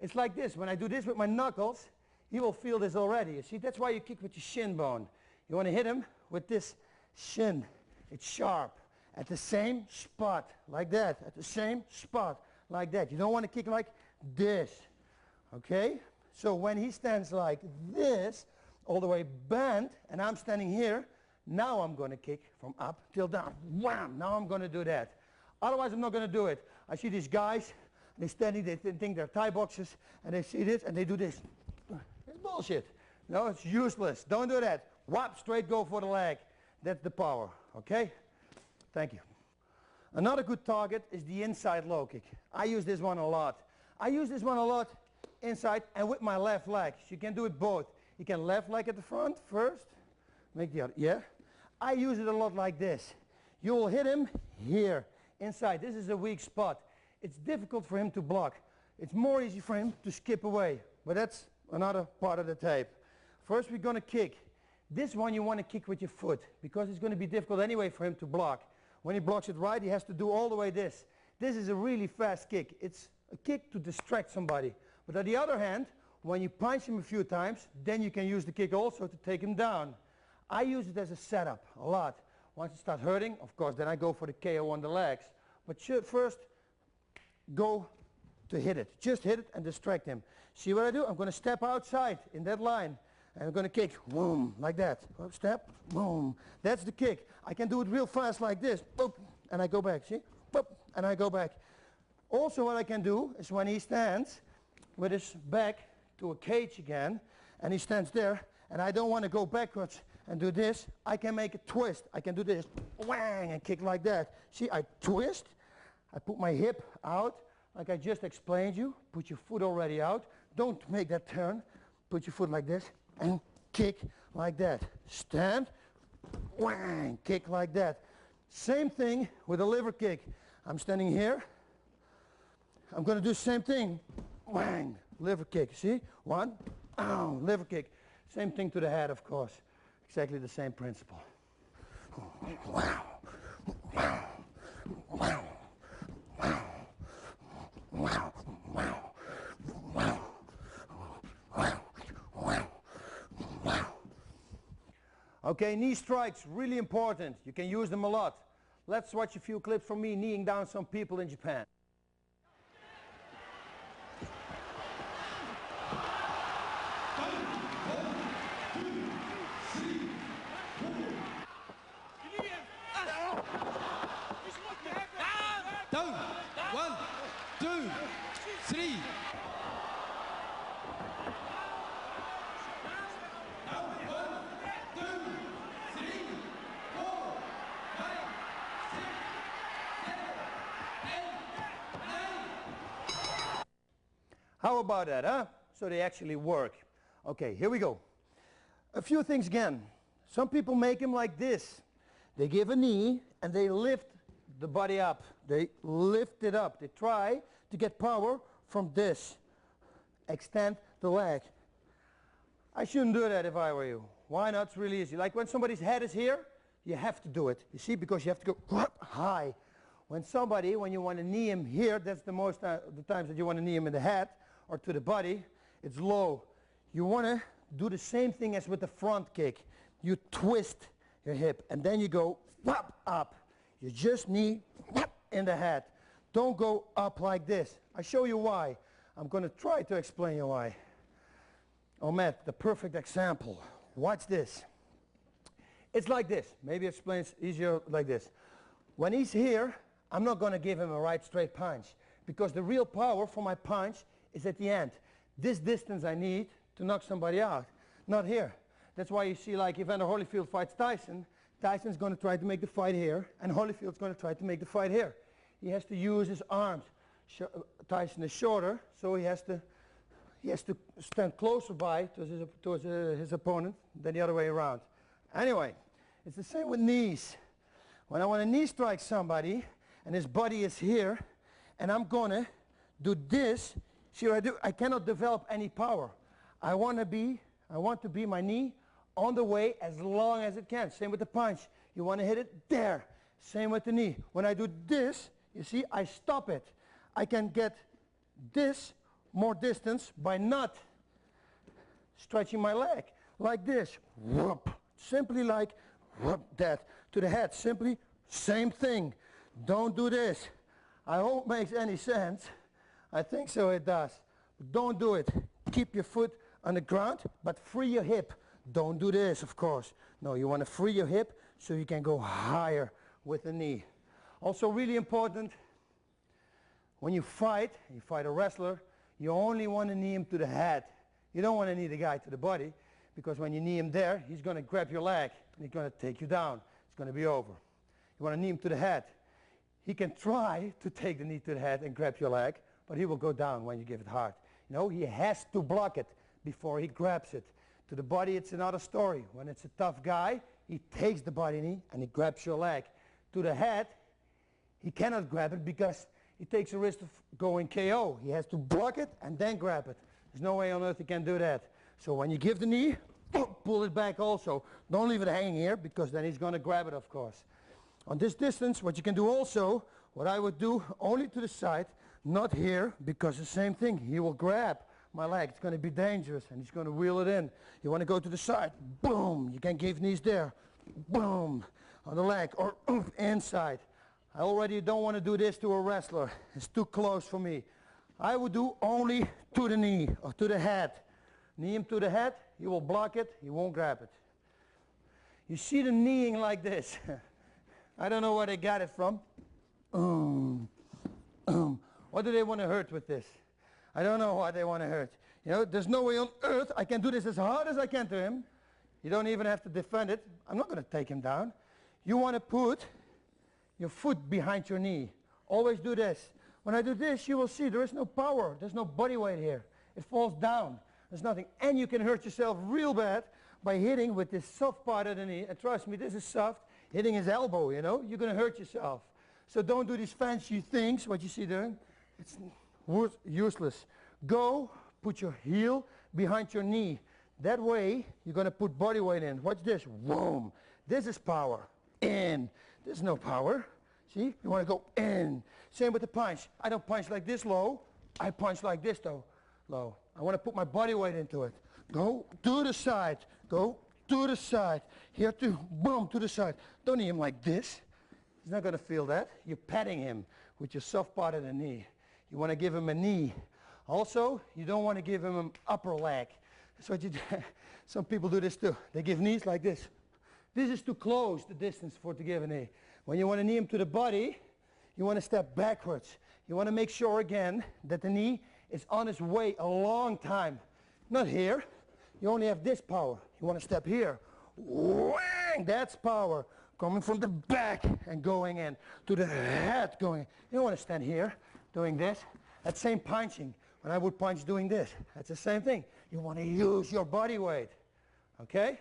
It's like this. When I do this with my knuckles, he will feel this already. You see, that's why you kick with your shin bone. You want to hit him with this shin. It's sharp. At the same spot, like that. At the same spot, like that. You don't want to kick like this. Okay? So when he stands like this, all the way bent, and I'm standing here, now I'm going to kick from up till down. Wham! Now I'm going to do that. Otherwise, I'm not going to do it. I see these guys, they're standing, they think they're Thai boxers, and they see this, and they do this. It's bullshit. No, it's useless. Don't do that. Whap, straight go for the leg. That's the power. Okay? Thank you. Another good target is the inside low kick. I use this one a lot. I use this one a lot inside and with my left leg. So you can do it both. You can left leg at the front first. Make the other, yeah. I use it a lot like this. You will hit him here, inside. This is a weak spot. It's difficult for him to block. It's more easy for him to skip away. But that's another part of the tape. First we're going to kick. This one you want to kick with your foot because it's going to be difficult anyway for him to block. When he blocks it right, he has to do all the way this. This is a really fast kick. It's a kick to distract somebody. But on the other hand, when you punch him a few times, then you can use the kick also to take him down. I use it as a setup a lot. Once it starts hurting, of course, then I go for the KO on the legs. But first, go to hit it. Just hit it and distract him. See what I do? I'm going to step outside in that line. And I'm going to kick, boom, like that. Step, boom. That's the kick. I can do it real fast like this. Boop, and I go back, see? Boop, and I go back. Also what I can do is when he stands with his back to a cage again, and he stands there, and I don't want to go backwards and do this, I can make a twist. I can do this, whang, and kick like that. See, I twist, I put my hip out, like I just explained you. Put your foot already out. Don't make that turn. Put your foot like this, and kick like that. Stand, whang, kick like that. Same thing with a liver kick. I'm standing here. I'm going to do the same thing. Whang, liver kick. See? One, ow, liver kick. Same thing to the head, of course. Exactly the same principle. Wow. Wow. Wow. Wow. Wow. Wow. Wow. Wow. Wow. Wow. Okay, knee strikes, really important. You can use them a lot. Let's watch a few clips from me kneeing down some people in Japan. Down. 1, 2, 3. How about that, huh? So they actually work. Okay, here we go. A few things again. Some people make them like this. They give a knee and they lift the body up. They lift it up. They try to get power from this. Extend the leg. I shouldn't do that if I were you. Why not? It's really easy. Like when somebody's head is here, you have to do it. You see, because you have to go up high. When you want to knee him here, that's the most the times that you want to knee him in the head or to the body, it's low. You want to do the same thing as with the front kick. You twist your hip and then you go up. You just knee in the head. Don't go up like this. I show you why. I'm going to try to explain you why. Oh Matt, the perfect example. Watch this. It's like this. Maybe it explains easier like this. When he's here, I'm not going to give him a right straight punch because the real power for my punch is at the end. This distance I need to knock somebody out, not here. That's why you see like Evander Holyfield fights Tyson, Tyson's going to try to make the fight here, and Holyfield's going to try to make the fight here. He has to use his arms. Tyson is shorter, so he has to stand closer by towards his opponent than the other way around. Anyway, it's the same with knees. When I want to knee strike somebody, and his body is here, and I'm going to do this, see what I do? I cannot develop any power. I want to be my knee on the way as long as it can. Same with the punch. You want to hit it there. Same with the knee. When I do this, you see, I stop it. I can get this more distance by not stretching my leg like this. Whoop. Simply like whoop, that. To the head, simply same thing. Don't do this. I hope it makes any sense. I think so it does. But don't do it. Keep your foot on the ground, but free your hip. Don't do this, of course. No, you want to free your hip so you can go higher with the knee. Also really important, when you fight a wrestler, you only want to knee him to the head. You don't want to knee the guy to the body, because when you knee him there, he's going to grab your leg and he's going to take you down. It's going to be over. You want to knee him to the head. He can try to take the knee to the head and grab your leg, but he will go down when you give it hard. You know, he has to block it before he grabs it. To the body, it's another story. When it's a tough guy, he takes the body knee and he grabs your leg. To the head, he cannot grab it because he takes a risk of going KO. He has to block it and then grab it. There's no way on earth he can do that. So when you give the knee, pull it back also. Don't leave it hanging here, because then he's going to grab it, of course. On this distance, what you can do also, what I would do, only to the side, not here, because the same thing. He will grab my leg. It's going to be dangerous, and he's going to wheel it in. You want to go to the side. Boom. You can give knees there. Boom. On the leg, or inside. I already don't want to do this to a wrestler. It's too close for me. I would do only to the knee or to the head. Knee him to the head, he will block it, he won't grab it. You see the kneeing like this. I don't know where they got it from. What do they want to hurt with this? I don't know what they want to hurt. You know, there's no way on earth I can do this as hard as I can to him. You don't even have to defend it. I'm not going to take him down. You want to put your foot behind your knee. Always do this. When I do this, you will see there is no power. There's no body weight here. It falls down. There's nothing. And you can hurt yourself real bad by hitting with this soft part of the knee. And trust me, this is soft. Hitting his elbow, you know, you're going to hurt yourself. So don't do these fancy things, what you see doing. It's useless. Go, put your heel behind your knee. That way, you're going to put body weight in. Watch this. Boom. This is power. In. There's no power. See? You want to go in. Same with the punch. I don't punch like this low. I punch like this, though, low. I want to put my body weight into it. Go to the side. Go to the side. Here to, boom, to the side. Don't knee him like this. He's not going to feel that. You're patting him with your soft part of the knee. You want to give him a knee. Also, you don't want to give him an upper leg. That's what you do. Some people do this too. They give knees like this. This is too close, the distance for to give a knee. When you want to knee him to the body, you want to step backwards. You want to make sure again that the knee is on its way a long time. Not here. You only have this power. You want to step here. Whang! That's power. Coming from the back and going in. To the head going in. You don't want to stand here doing this. That's same punching. When I would punch doing this, that's the same thing. You want to use your body weight. Okay?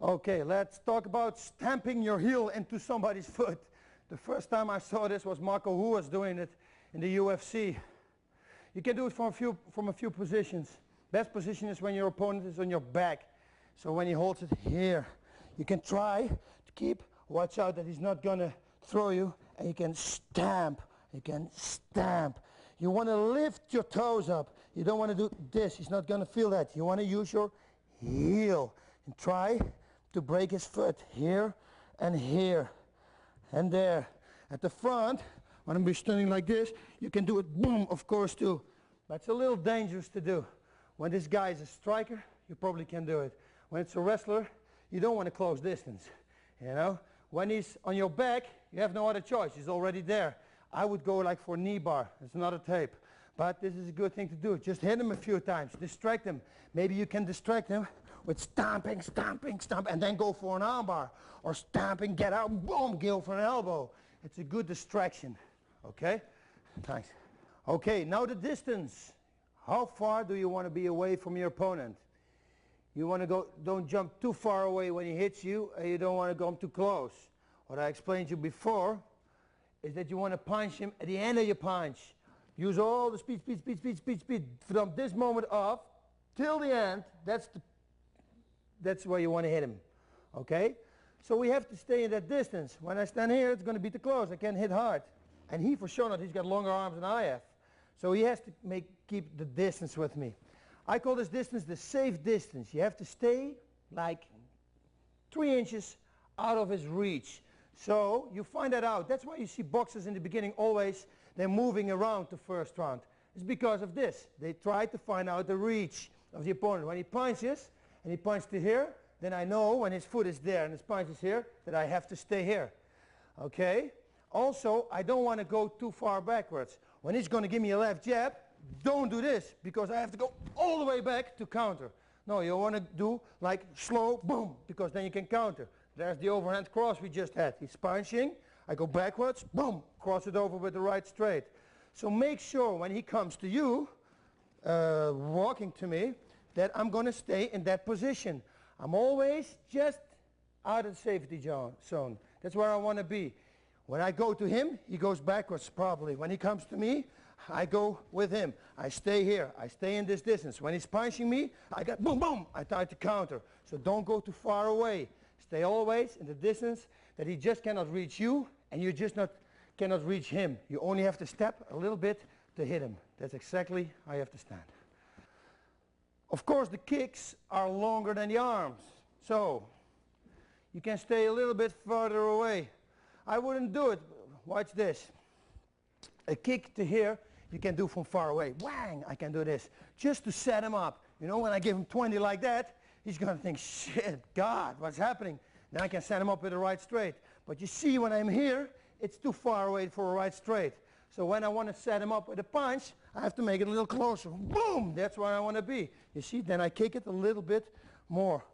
Okay, let's talk about stamping your heel into somebody's foot. The first time I saw this was Marco Hu was doing it in the UFC. You can do it from a few positions. Best position is when your opponent is on your back. So when he holds it here, you can try to keep, watch out that he's not gonna throw you, and you can stamp, you can stamp. You wanna lift your toes up. You don't wanna do this, he's not gonna feel that. You wanna use your heel and try to break his foot here and there. At the front, when I'm standing like this, you can do it boom, of course, too. But it's a little dangerous to do. When this guy is a striker, you probably can do it. When it's a wrestler, you don't want to close distance, you know? When he's on your back, you have no other choice. He's already there. I would go like for knee bar. It's not a tape. But this is a good thing to do. Just hit him a few times. Distract him. Maybe you can distract him with stomping, stomping, stomp, and then go for an arm bar. Or stomping, get out, boom, go for an elbow. It's a good distraction. Okay? Thanks. Okay, now the distance. How far do you want to be away from your opponent? You want to go, don't jump too far away when he hits you, and you don't want to come too close. What I explained to you before is that you want to punch him at the end of your punch. Use all the speed, speed, speed, speed, speed, speed. From this moment off till the end, that's where you want to hit him. Okay? So we have to stay in that distance. When I stand here, it's going to be too close. I can't hit hard. And he for sure not. He's got longer arms than I have. So he has to keep the distance with me. I call this distance the safe distance. You have to stay like 3 inches out of his reach. So you find that out. That's why you see boxers in the beginning always, they're moving around the first round. It's because of this. They try to find out the reach of the opponent. When he punches, and he punches to here, then I know when his foot is there and his punch is here, that I have to stay here. Okay? Also, I don't want to go too far backwards. When he's going to give me a left jab, don't do this, because I have to go all the way back to counter. No, you want to do like slow, boom, because then you can counter. There's the overhand cross we just had. He's punching, I go backwards, boom, cross it over with the right straight. So make sure when he comes to you, walking to me, that I'm going to stay in that position. I'm always just out of the safety zone. That's where I want to be. When I go to him, he goes backwards probably. When he comes to me, I go with him. I stay here. I stay in this distance. When he's punching me, I got boom, boom. I try to counter. So don't go too far away. Stay always in the distance that he just cannot reach you, and you just cannot reach him. You only have to step a little bit to hit him. That's exactly how you have to stand. Of course, the kicks are longer than the arms. So you can stay a little bit further away. I wouldn't do it. Watch this. A kick to here, you can do from far away. Whang! I can do this. Just to set him up. You know, when I give him 20 like that, he's going to think, shit, God, what's happening? Then I can set him up with a right straight. But you see, when I'm here, it's too far away for a right straight. So when I want to set him up with a punch, I have to make it a little closer. Boom! That's where I want to be. You see, then I kick it a little bit more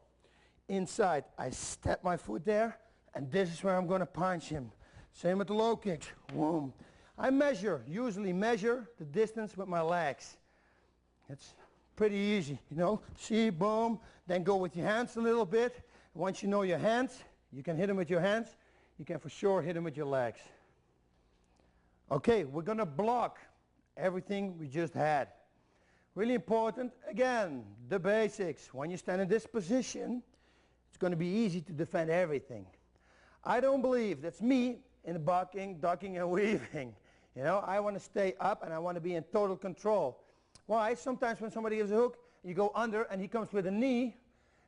inside. I step my foot there, and this is where I'm going to punch him. Same with the low kicks. Boom. I usually measure the distance with my legs. It's pretty easy, you know. See, boom. Then go with your hands a little bit. Once you know your hands, you can hit them with your hands. You can for sure hit them with your legs. Okay, we're going to block everything we just had. Really important, again, the basics. When you stand in this position, it's going to be easy to defend everything. I don't believe, that's me in the blocking, ducking and weaving. You know, I want to stay up and I want to be in total control. Why? Sometimes when somebody gives a hook, you go under and he comes with a knee,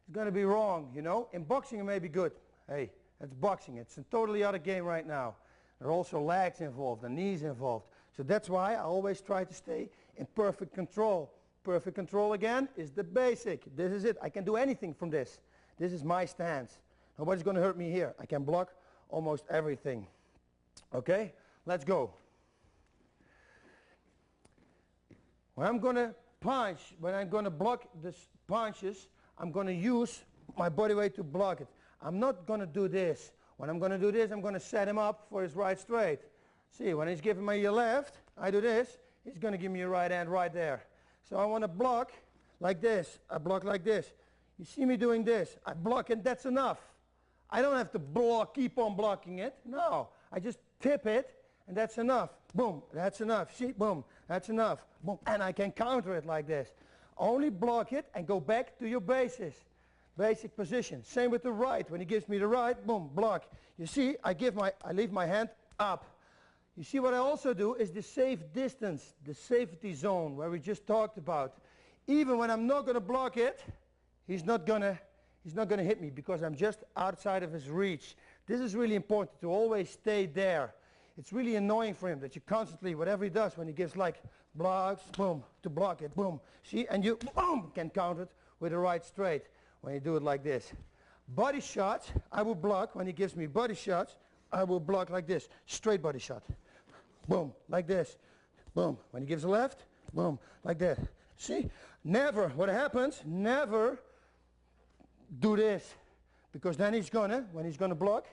it's going to be wrong, you know. In boxing it may be good. Hey, that's boxing. It's a totally other game right now. There are also legs involved and knees involved. So that's why I always try to stay in perfect control. Perfect control again is the basic. This is it. I can do anything from this. This is my stance. Nobody's going to hurt me here. I can block almost everything. Okay? Let's go. When I'm going to punch, when I'm going to block the punches, I'm going to use my body weight to block it. I'm not going to do this. When I'm going to do this, I'm going to set him up for his right straight. See, when he's giving me a left, I do this. He's going to give me a right hand right there. So I want to block like this. I block like this. You see me doing this. I block and that's enough. I don't have to block, keep on blocking it. No, I just tip it and that's enough. Boom, that's enough. See, boom, that's enough. Boom, and I can counter it like this. Only block it and go back to your basic position. Same with the right. When he gives me the right, boom, block. You see, I leave my hand up. You see what I also do is the safe distance, the safety zone where we just talked about. Even when I'm not going to block it, he's not going to hit me because I'm just outside of his reach. This is really important to always stay there. It's really annoying for him that you constantly, whatever he does, when he gives like blocks, boom, to block it, boom. See, and you, boom, can counter it with the right straight when you do it like this. Body shots, I will block. When he gives me body shots, I will block like this. Straight body shot. boom, like this. Boom. When he gives a left, boom, like that. See? Never, what happens, never do this. Because then he's gonna, when he's gonna block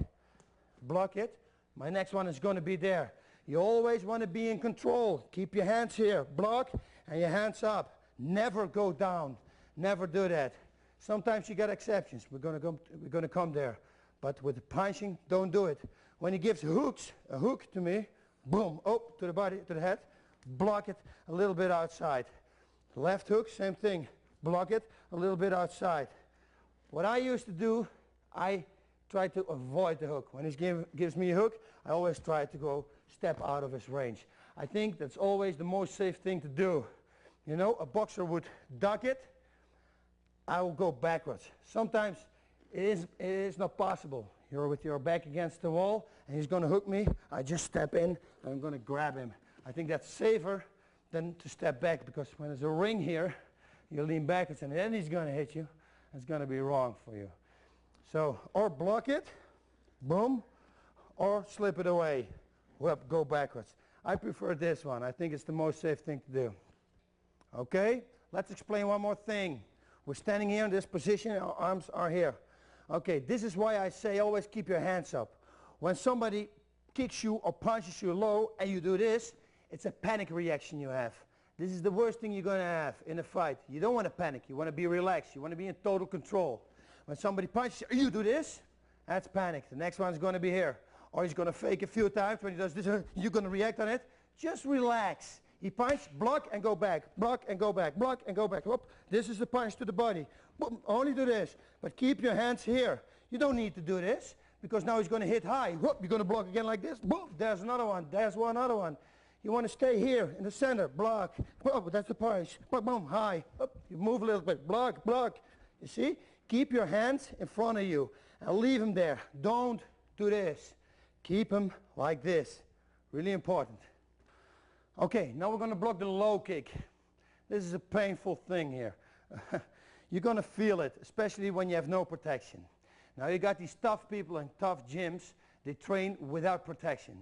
it, my next one is gonna be there. You always want to be in control. Keep your hands here, block, and your hands up. Never go down. Never do that. Sometimes you get exceptions. We're gonna come there. But with the punching, don't do it. When he gives hooks, a hook to me, boom, oh, to the body, to the head, block it a little bit outside. Left hook, same thing. Block it a little bit outside. What I used to do, I try to avoid the hook. When he gives me a hook, I always try to go step out of his range. I think that's always the most safe thing to do. You know, a boxer would duck it, I will go backwards. Sometimes it is not possible. You're with your back against the wall and he's going to hook me. I just step in and I'm going to grab him. I think that's safer than to step back, because when there's a ring here, you lean backwards and then he's going to hit you. It's going to be wrong for you. So, or block it, boom, or slip it away, whoop, go backwards. I prefer this one. I think it's the most safe thing to do. Okay, let's explain one more thing. We're standing here in this position, our arms are here. Okay, this is why I say always keep your hands up. When somebody kicks you or punches you low and you do this, it's a panic reaction you have. This is the worst thing you're going to have in a fight. You don't want to panic. You want to be relaxed. You want to be in total control. When somebody punches you, you do this, that's panic. The next one's going to be here. Or he's going to fake a few times. When he does this, you're going to react on it. Just relax. He punches, block and go back, block and go back, block and go back. Whoop. This is the punch to the body. Boom. Only do this, but keep your hands here. You don't need to do this, because now he's going to hit high. Whoop. You're going to block again like this. Boom. There's another one. There's one other one. You want to stay here in the center, block. Oh, that's the punch. Boom, boom, high. Up. You move a little bit, block, block. You see? Keep your hands in front of you and leave them there. Don't do this. Keep them like this. Really important. Okay, now we're going to block the low kick. This is a painful thing here. You're going to feel it, especially when you have no protection. Now you got these tough people in tough gyms. They train without protection.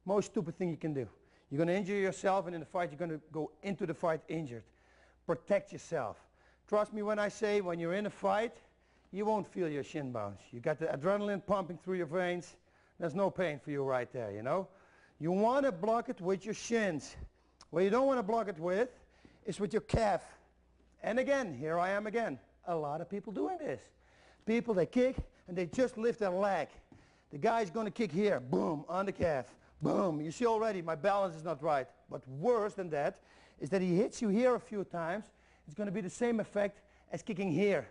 Most stupid thing you can do. You're going to injure yourself, and in the fight you're going to go into the fight injured. Protect yourself. Trust me when I say, when you're in a fight, you won't feel your shin bones. You got the adrenaline pumping through your veins. There's no pain for you right there, you know. You want to block it with your shins. What you don't want to block it with is with your calf. And again, here I am again. A lot of people doing this. People, they kick and they just lift their leg. The guy's going to kick here, boom, on the calf, boom. You see already my balance is not right. But worse than that is that he hits you here a few times. It's going to be the same effect as kicking here.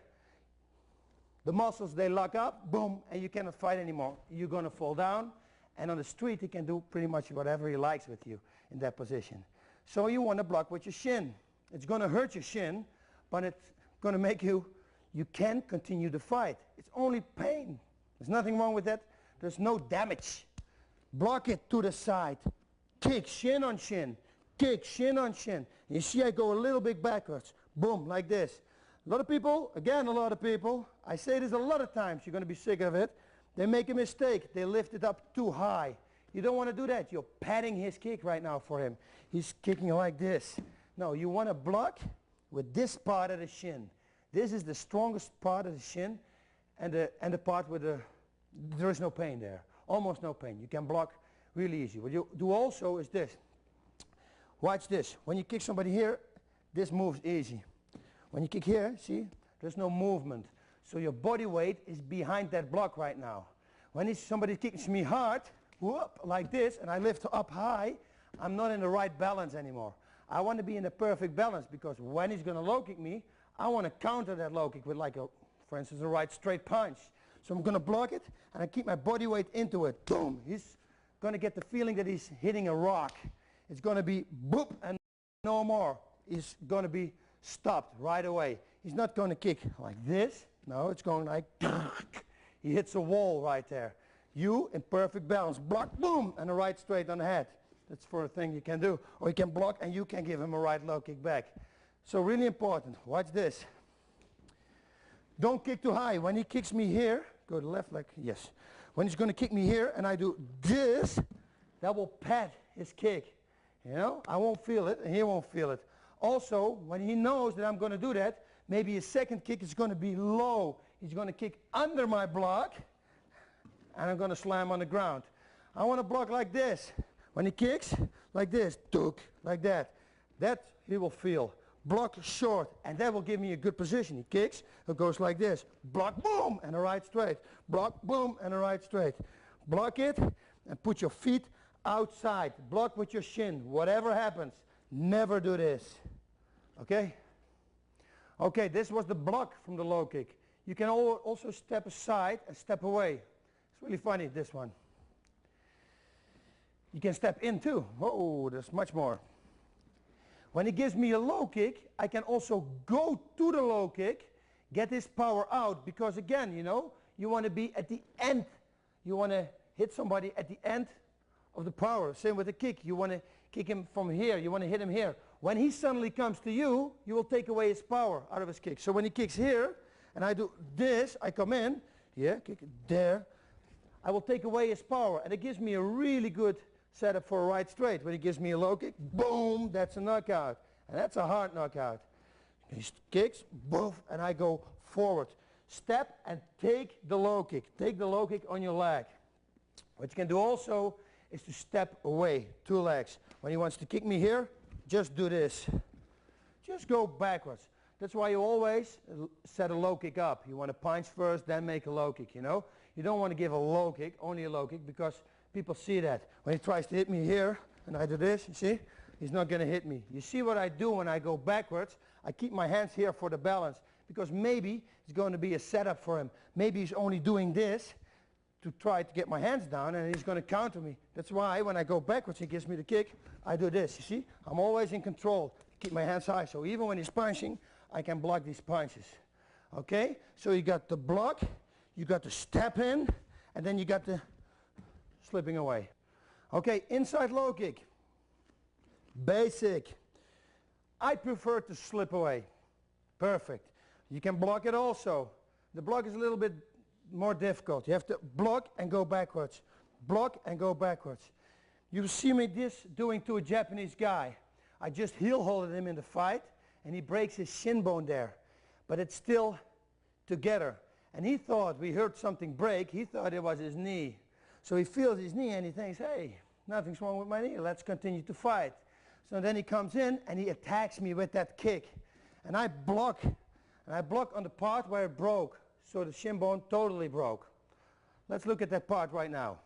The muscles, they lock up, boom, and you cannot fight anymore. You're going to fall down. And on the street, he can do pretty much whatever he likes with you in that position. So you want to block with your shin. It's going to hurt your shin, but it's going to make you can continue the fight. It's only pain. There's nothing wrong with that. There's no damage. Block it to the side. Kick, shin on shin. Kick, shin on shin. You see I go a little bit backwards. Boom, like this. A lot of people, again a lot of people, I say this a lot of times, you're going to be sick of it. They make a mistake. They lift it up too high. You don't want to do that. You're padding his kick right now for him. He's kicking like this. No, you want to block with this part of the shin. This is the strongest part of the shin, and the part where there is no pain there. Almost no pain. You can block really easy. What you do also is this. Watch this. When you kick somebody here, this moves easy. When you kick here, see, there's no movement. So your body weight is behind that block right now. When somebody kicks me hard, whoop, like this, and I lift up high, I'm not in the right balance anymore. I want to be in the perfect balance, because when he's going to low kick me, I want to counter that low kick with, like, for instance, a right straight punch. So I'm going to block it, and I keep my body weight into it. Boom. He's going to get the feeling that he's hitting a rock. It's going to be boop and no more. He's going to be stopped right away. He's not going to kick like this. No, it's going like, he hits a wall right there. You in perfect balance, block, boom, and a right straight on the head. That's for a thing you can do. Or you can block and you can give him a right low kick back. So really important, watch this. Don't kick too high. When he kicks me here, go to the left leg, yes. When he's going to kick me here and I do this, that will pad his kick. You know, I won't feel it and he won't feel it. Also, when he knows that I'm going to do that, maybe his second kick is going to be low. He's going to kick under my block and I'm going to slam on the ground. I want to block like this. When he kicks, like this, tuk, like that. That he will feel. Block short, and that will give me a good position. He kicks, it goes like this. Block, boom, and a right straight. Block, boom, and a right straight. Block it, and put your feet outside. Block with your shin. Whatever happens, never do this. Okay? Okay, this was the block from the low kick. You can also step aside and step away. It's really funny, this one. You can step in too. Oh, there's much more. When he gives me a low kick, I can also go to the low kick, get his power out, because again, you know, you want to be at the end. You want to hit somebody at the end of the power. Same with the kick. You want to kick him from here. You want to hit him here. When he suddenly comes to you, you will take away his power out of his kick. So when he kicks here, and I do this, I come in, yeah, kick it there, I will take away his power, and it gives me a really good setup for a right straight. When he gives me a low kick, boom, that's a knockout. And that's a hard knockout. He kicks, boom, and I go forward. Step and take the low kick. Take the low kick on your leg. What you can do also is to step away, 2 legs. When he wants to kick me here, just do this. Just go backwards. That's why you always set a low kick up. You want to punch first, then make a low kick, you know. You don't want to give a low kick, only a low kick, because people see that. When he tries to hit me here, and I do this, you see, he's not going to hit me. You see what I do when I go backwards? I keep my hands here for the balance, because maybe it's going to be a setup for him. Maybe he's only doing this to try to get my hands down, and he's going to counter me. That's why when I go backwards, he gives me the kick, I do this, you see? I'm always in control. Keep my hands high, so even when he's punching, I can block these punches. Okay? So you got the block, you got the step in, and then you got the slipping away. Okay, inside low kick. Basic. I prefer to slip away. Perfect. You can block it also. The block is a little bit more difficult. You have to block and go backwards. Block and go backwards. You see me doing to a Japanese guy. I just heel holded him in the fight, and he breaks his shin bone there. But it's still together. And he thought, we heard something break, he thought it was his knee. So he feels his knee and he thinks, hey, nothing's wrong with my knee, let's continue to fight. So then he comes in and he attacks me with that kick. And I block on the part where it broke. So the shin bone totally broke. Let's look at that part right now.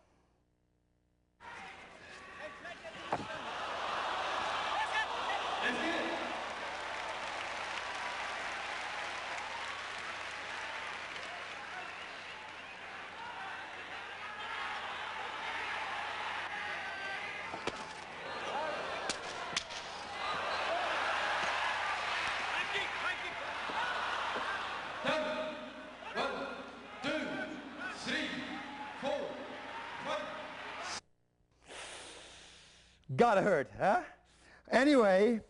Gotta hurt, huh? Anyway,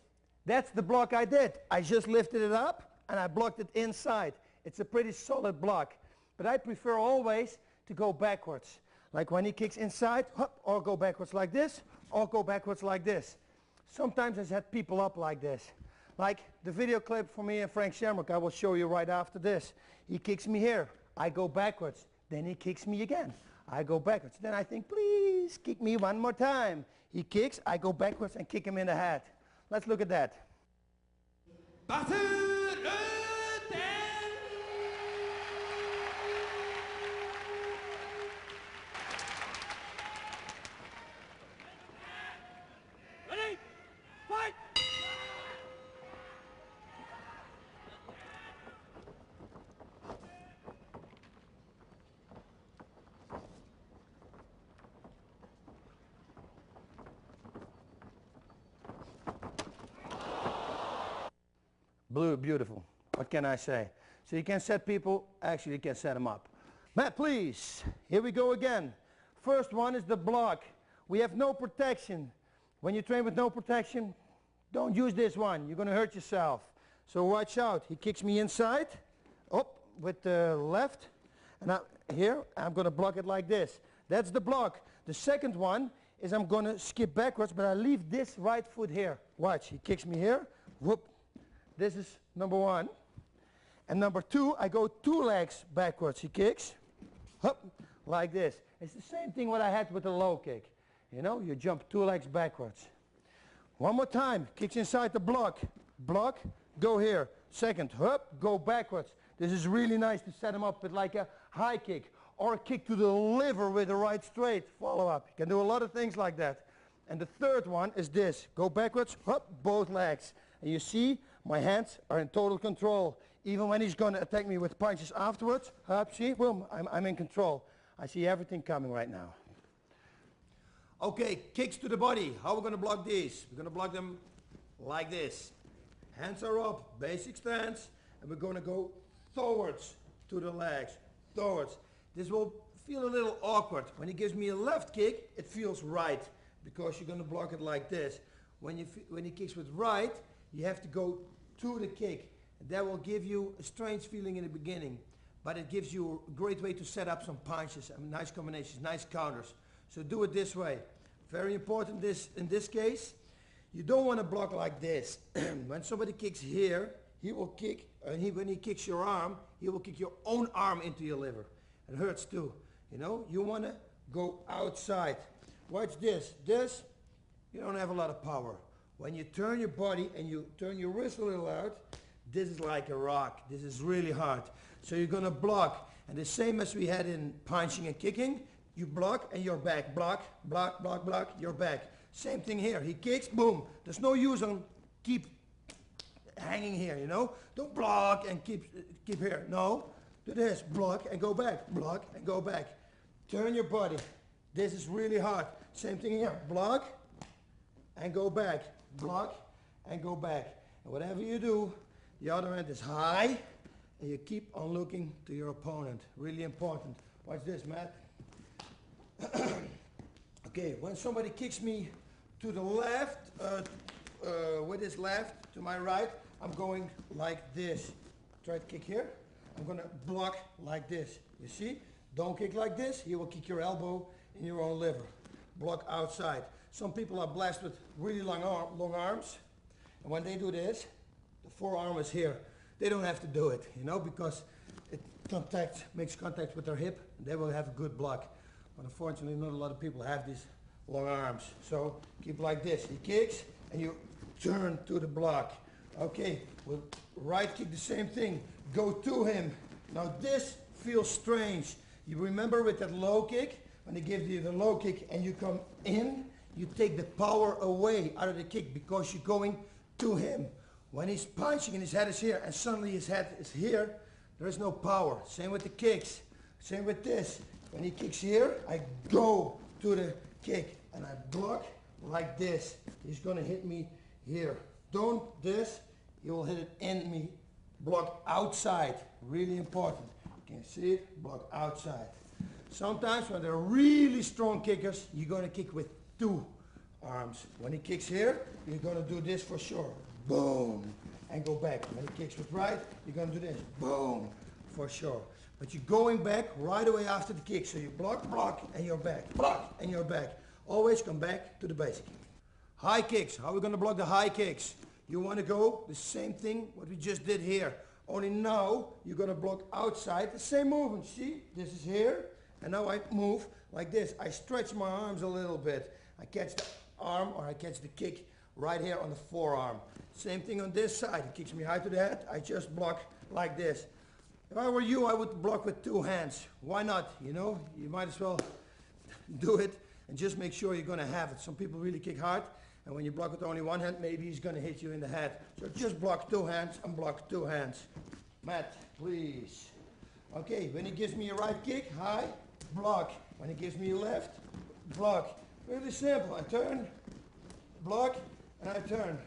that's the block I did. I just lifted it up and I blocked it inside. It's a pretty solid block. But I prefer always to go backwards. Like when he kicks inside, hop, or go backwards like this, or go backwards like this. Sometimes I set people up like this. Like the video clip for me and Frank Shamrock, I will show you right after this. He kicks me here. I go backwards. Then he kicks me again. I go backwards. Then I think, please kick me one more time. He kicks, I go backwards and kick him in the head. Let's look at that. Ready? Fight! Blue, beautiful. What can I say? So you can set people, actually you can set them up. Matt, please. Here we go again. First one is the block. We have no protection. When you train with no protection, don't use this one. You're going to hurt yourself. So watch out. He kicks me inside, up with the left, and here I'm going to block it like this. That's the block. The second one is I'm gonna skip backwards, but I leave this right foot here. Watch, he kicks me here, whoop. This is number one. And number two, I go 2 legs backwards. He kicks, hop, like this. It's the same thing what I had with the low kick. You know, you jump 2 legs backwards. One more time, kicks inside the block. Block, go here. Second, hop, go backwards. This is really nice to set him up with like a high kick or a kick to the liver with the right straight. Follow up. You can do a lot of things like that. And the third one is this. Go backwards, hop, both legs. And you see, my hands are in total control. Even when he's going to attack me with punches afterwards, hop, see, boom, I'm in control. I see everything coming right now. Okay, kicks to the body. How are we going to block these? We're going to block them like this. Hands are up, basic stance, and we're going to go towards to the legs, towards. This will feel a little awkward. When he gives me a left kick, it feels right, because you're going to block it like this. When he kicks with right, you have to go to the kick. That will give you a strange feeling in the beginning, but it gives you a great way to set up some punches and nice combinations, nice counters. So do it this way. Very important in this case, you don't want to block like this. When somebody kicks here, he will kick, and when he kicks your arm, he will kick your own arm into your liver. It hurts too. You know, you want to go outside. Watch this. This, you don't have a lot of power. When you turn your body and you turn your wrist a little out, this is like a rock. This is really hard. So you're going to block. And the same as we had in punching and kicking, you block and you're back. Block, block, block, block, you're back. Same thing here. He kicks, boom. There's no use on keep hanging here, you know. Don't block and keep here. No. Do this. Block and go back. Block and go back. Turn your body. This is really hard. Same thing here. Block and go back. Block and go back. And whatever you do, the other hand is high, and you keep on looking to your opponent. Really important. Watch this, Matt. Okay, when somebody kicks me to the left, with his left to my right, I'm going like this. Try to kick here. I'm going to block like this. You see? Don't kick like this. He will kick your elbow in your own liver. Block outside. Some people are blessed with really long arms, and when they do this, the forearm is here. They don't have to do it, you know, because it makes contact with their hip, and they will have a good block. But unfortunately, not a lot of people have these long arms. So keep like this. He kicks, and you turn to the block. Okay, with right kick, the same thing. Go to him. Now this feels strange. You remember with that low kick, when they give you the low kick and you come in, you take the power away out of the kick because you're going to him. When he's punching and his head is here and suddenly his head is here, there is no power. Same with the kicks. Same with this. When he kicks here, I go to the kick and I block like this. He's going to hit me here. Don't this, he will hit it in me. Block outside. Really important. You can see it? Block outside. Sometimes when they're really strong kickers, you're going to kick with 2 arms. When he kicks here, you're going to do this for sure. Boom. And go back. When he kicks with right, you're going to do this. Boom. For sure. But you're going back right away after the kick. So you block, block, and you're back. Block, and you're back. Always come back to the basic. High kicks. How are we going to block the high kicks? You want to go the same thing what we just did here. Only now you're going to block outside. The same movement. See? This is here. And now I move like this. I stretch my arms a little bit. I catch the arm or I catch the kick right here on the forearm. Same thing on this side. He kicks me high to the head. I just block like this. If I were you, I would block with 2 hands. Why not? You know, you might as well do it and just make sure you're going to have it. Some people really kick hard, and when you block with only 1 hand, maybe he's going to hit you in the head. So just block 2 hands and block 2 hands. Matt, please. Okay, when he gives me a right kick, high, block. When he gives me a left, block. Really simple. I turn, block, and I turn,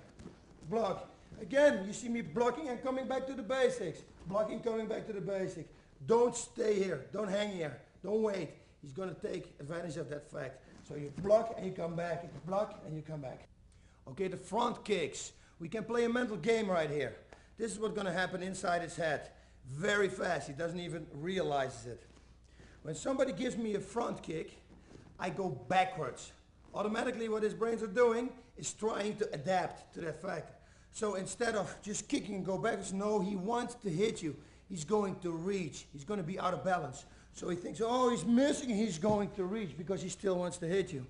block. Again, you see me blocking and coming back to the basics. Blocking, coming back to the basic. Don't stay here. Don't hang here. Don't wait. He's going to take advantage of that fact. So you block and you come back. You block and you come back. Okay, the front kicks. We can play a mental game right here. This is what's going to happen inside his head. Very fast. He doesn't even realize it. When somebody gives me a front kick, I go backwards. Automatically what his brains are doing is trying to adapt to that fact. So instead of just kicking and go backwards, no, he wants to hit you. He's going to reach. He's going to be out of balance. So he thinks, oh, he's missing, he's going to reach because he still wants to hit you.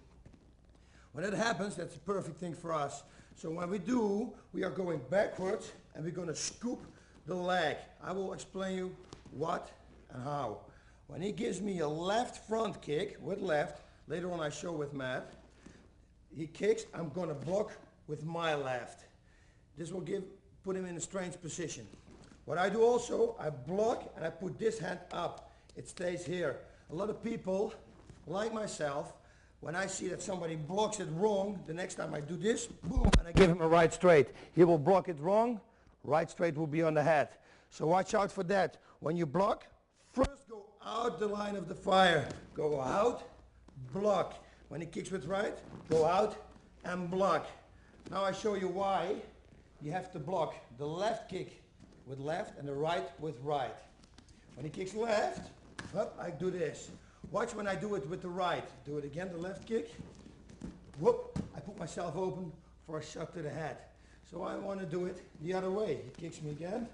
When that happens, that's the perfect thing for us. So when we do, we are going backwards and we're going to scoop the leg. I will explain you what and how. When he gives me a left front kick with left, later on I show with Matt, he kicks, I'm going to block with my left. This will put him in a strange position. What I do also, I block and I put this hand up. It stays here. A lot of people, like myself, when I see that somebody blocks it wrong, the next time I do this, boom, and I give him a right straight. He will block it wrong, right straight will be on the head. So watch out for that. When you block, first go out the line of the fire. Go out, block. When he kicks with right, go out and block. Now I show you why you have to block the left kick with left and the right with right. When he kicks left, up, I do this. Watch when I do it with the right. Do it again, the left kick. Whoop, I put myself open for a shot to the head. So I want to do it the other way. He kicks me again.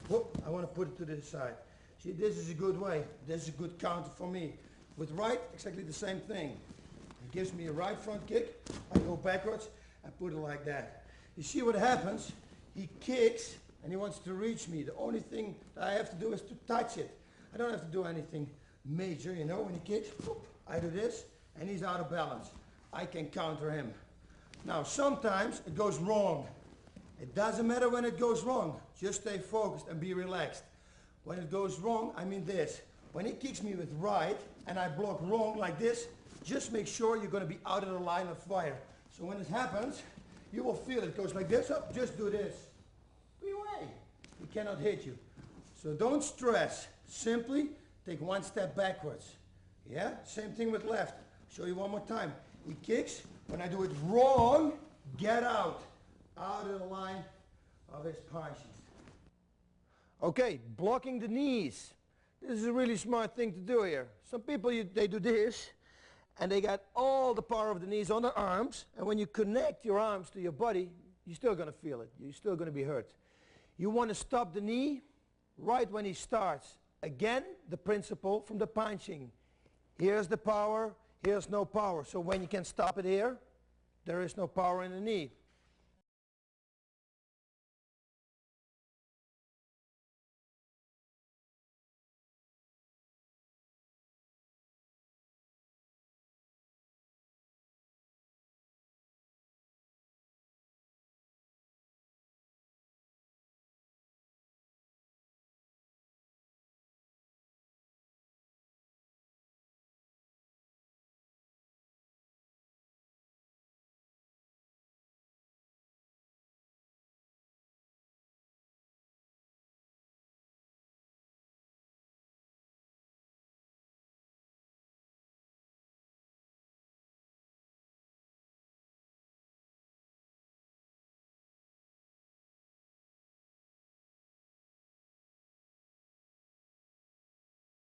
Whoop, I want to put it to this side. See, this is a good way. This is a good counter for me. With right, exactly the same thing. He gives me a right front kick. I go backwards and put it like that. You see what happens? He kicks and he wants to reach me. The only thing that I have to do is to touch it. I don't have to do anything major, you know. When he kicks, whoop, I do this and he's out of balance. I can counter him. Now sometimes it goes wrong. It doesn't matter when it goes wrong. Just stay focused and be relaxed. When it goes wrong, I mean this. When he kicks me with right and I block wrong like this, just make sure you're going to be out of the line of fire. So when it happens, you will feel it goes like this. Up, just do this. Be away. He cannot hit you. So don't stress. Simply take one step backwards. Yeah? Same thing with left. Show you one more time. He kicks. When I do it wrong, get out. Out of the line of his punches. Okay, blocking the knees. This is a really smart thing to do here. Some people, they do this, and they got all the power of the knees on their arms, and when you connect your arms to your body, you're still going to feel it. You're still going to be hurt. You want to stop the knee right when he starts. Again, the principle from the punching. Here's the power, here's no power. So when you can stop it here, there is no power in the knee.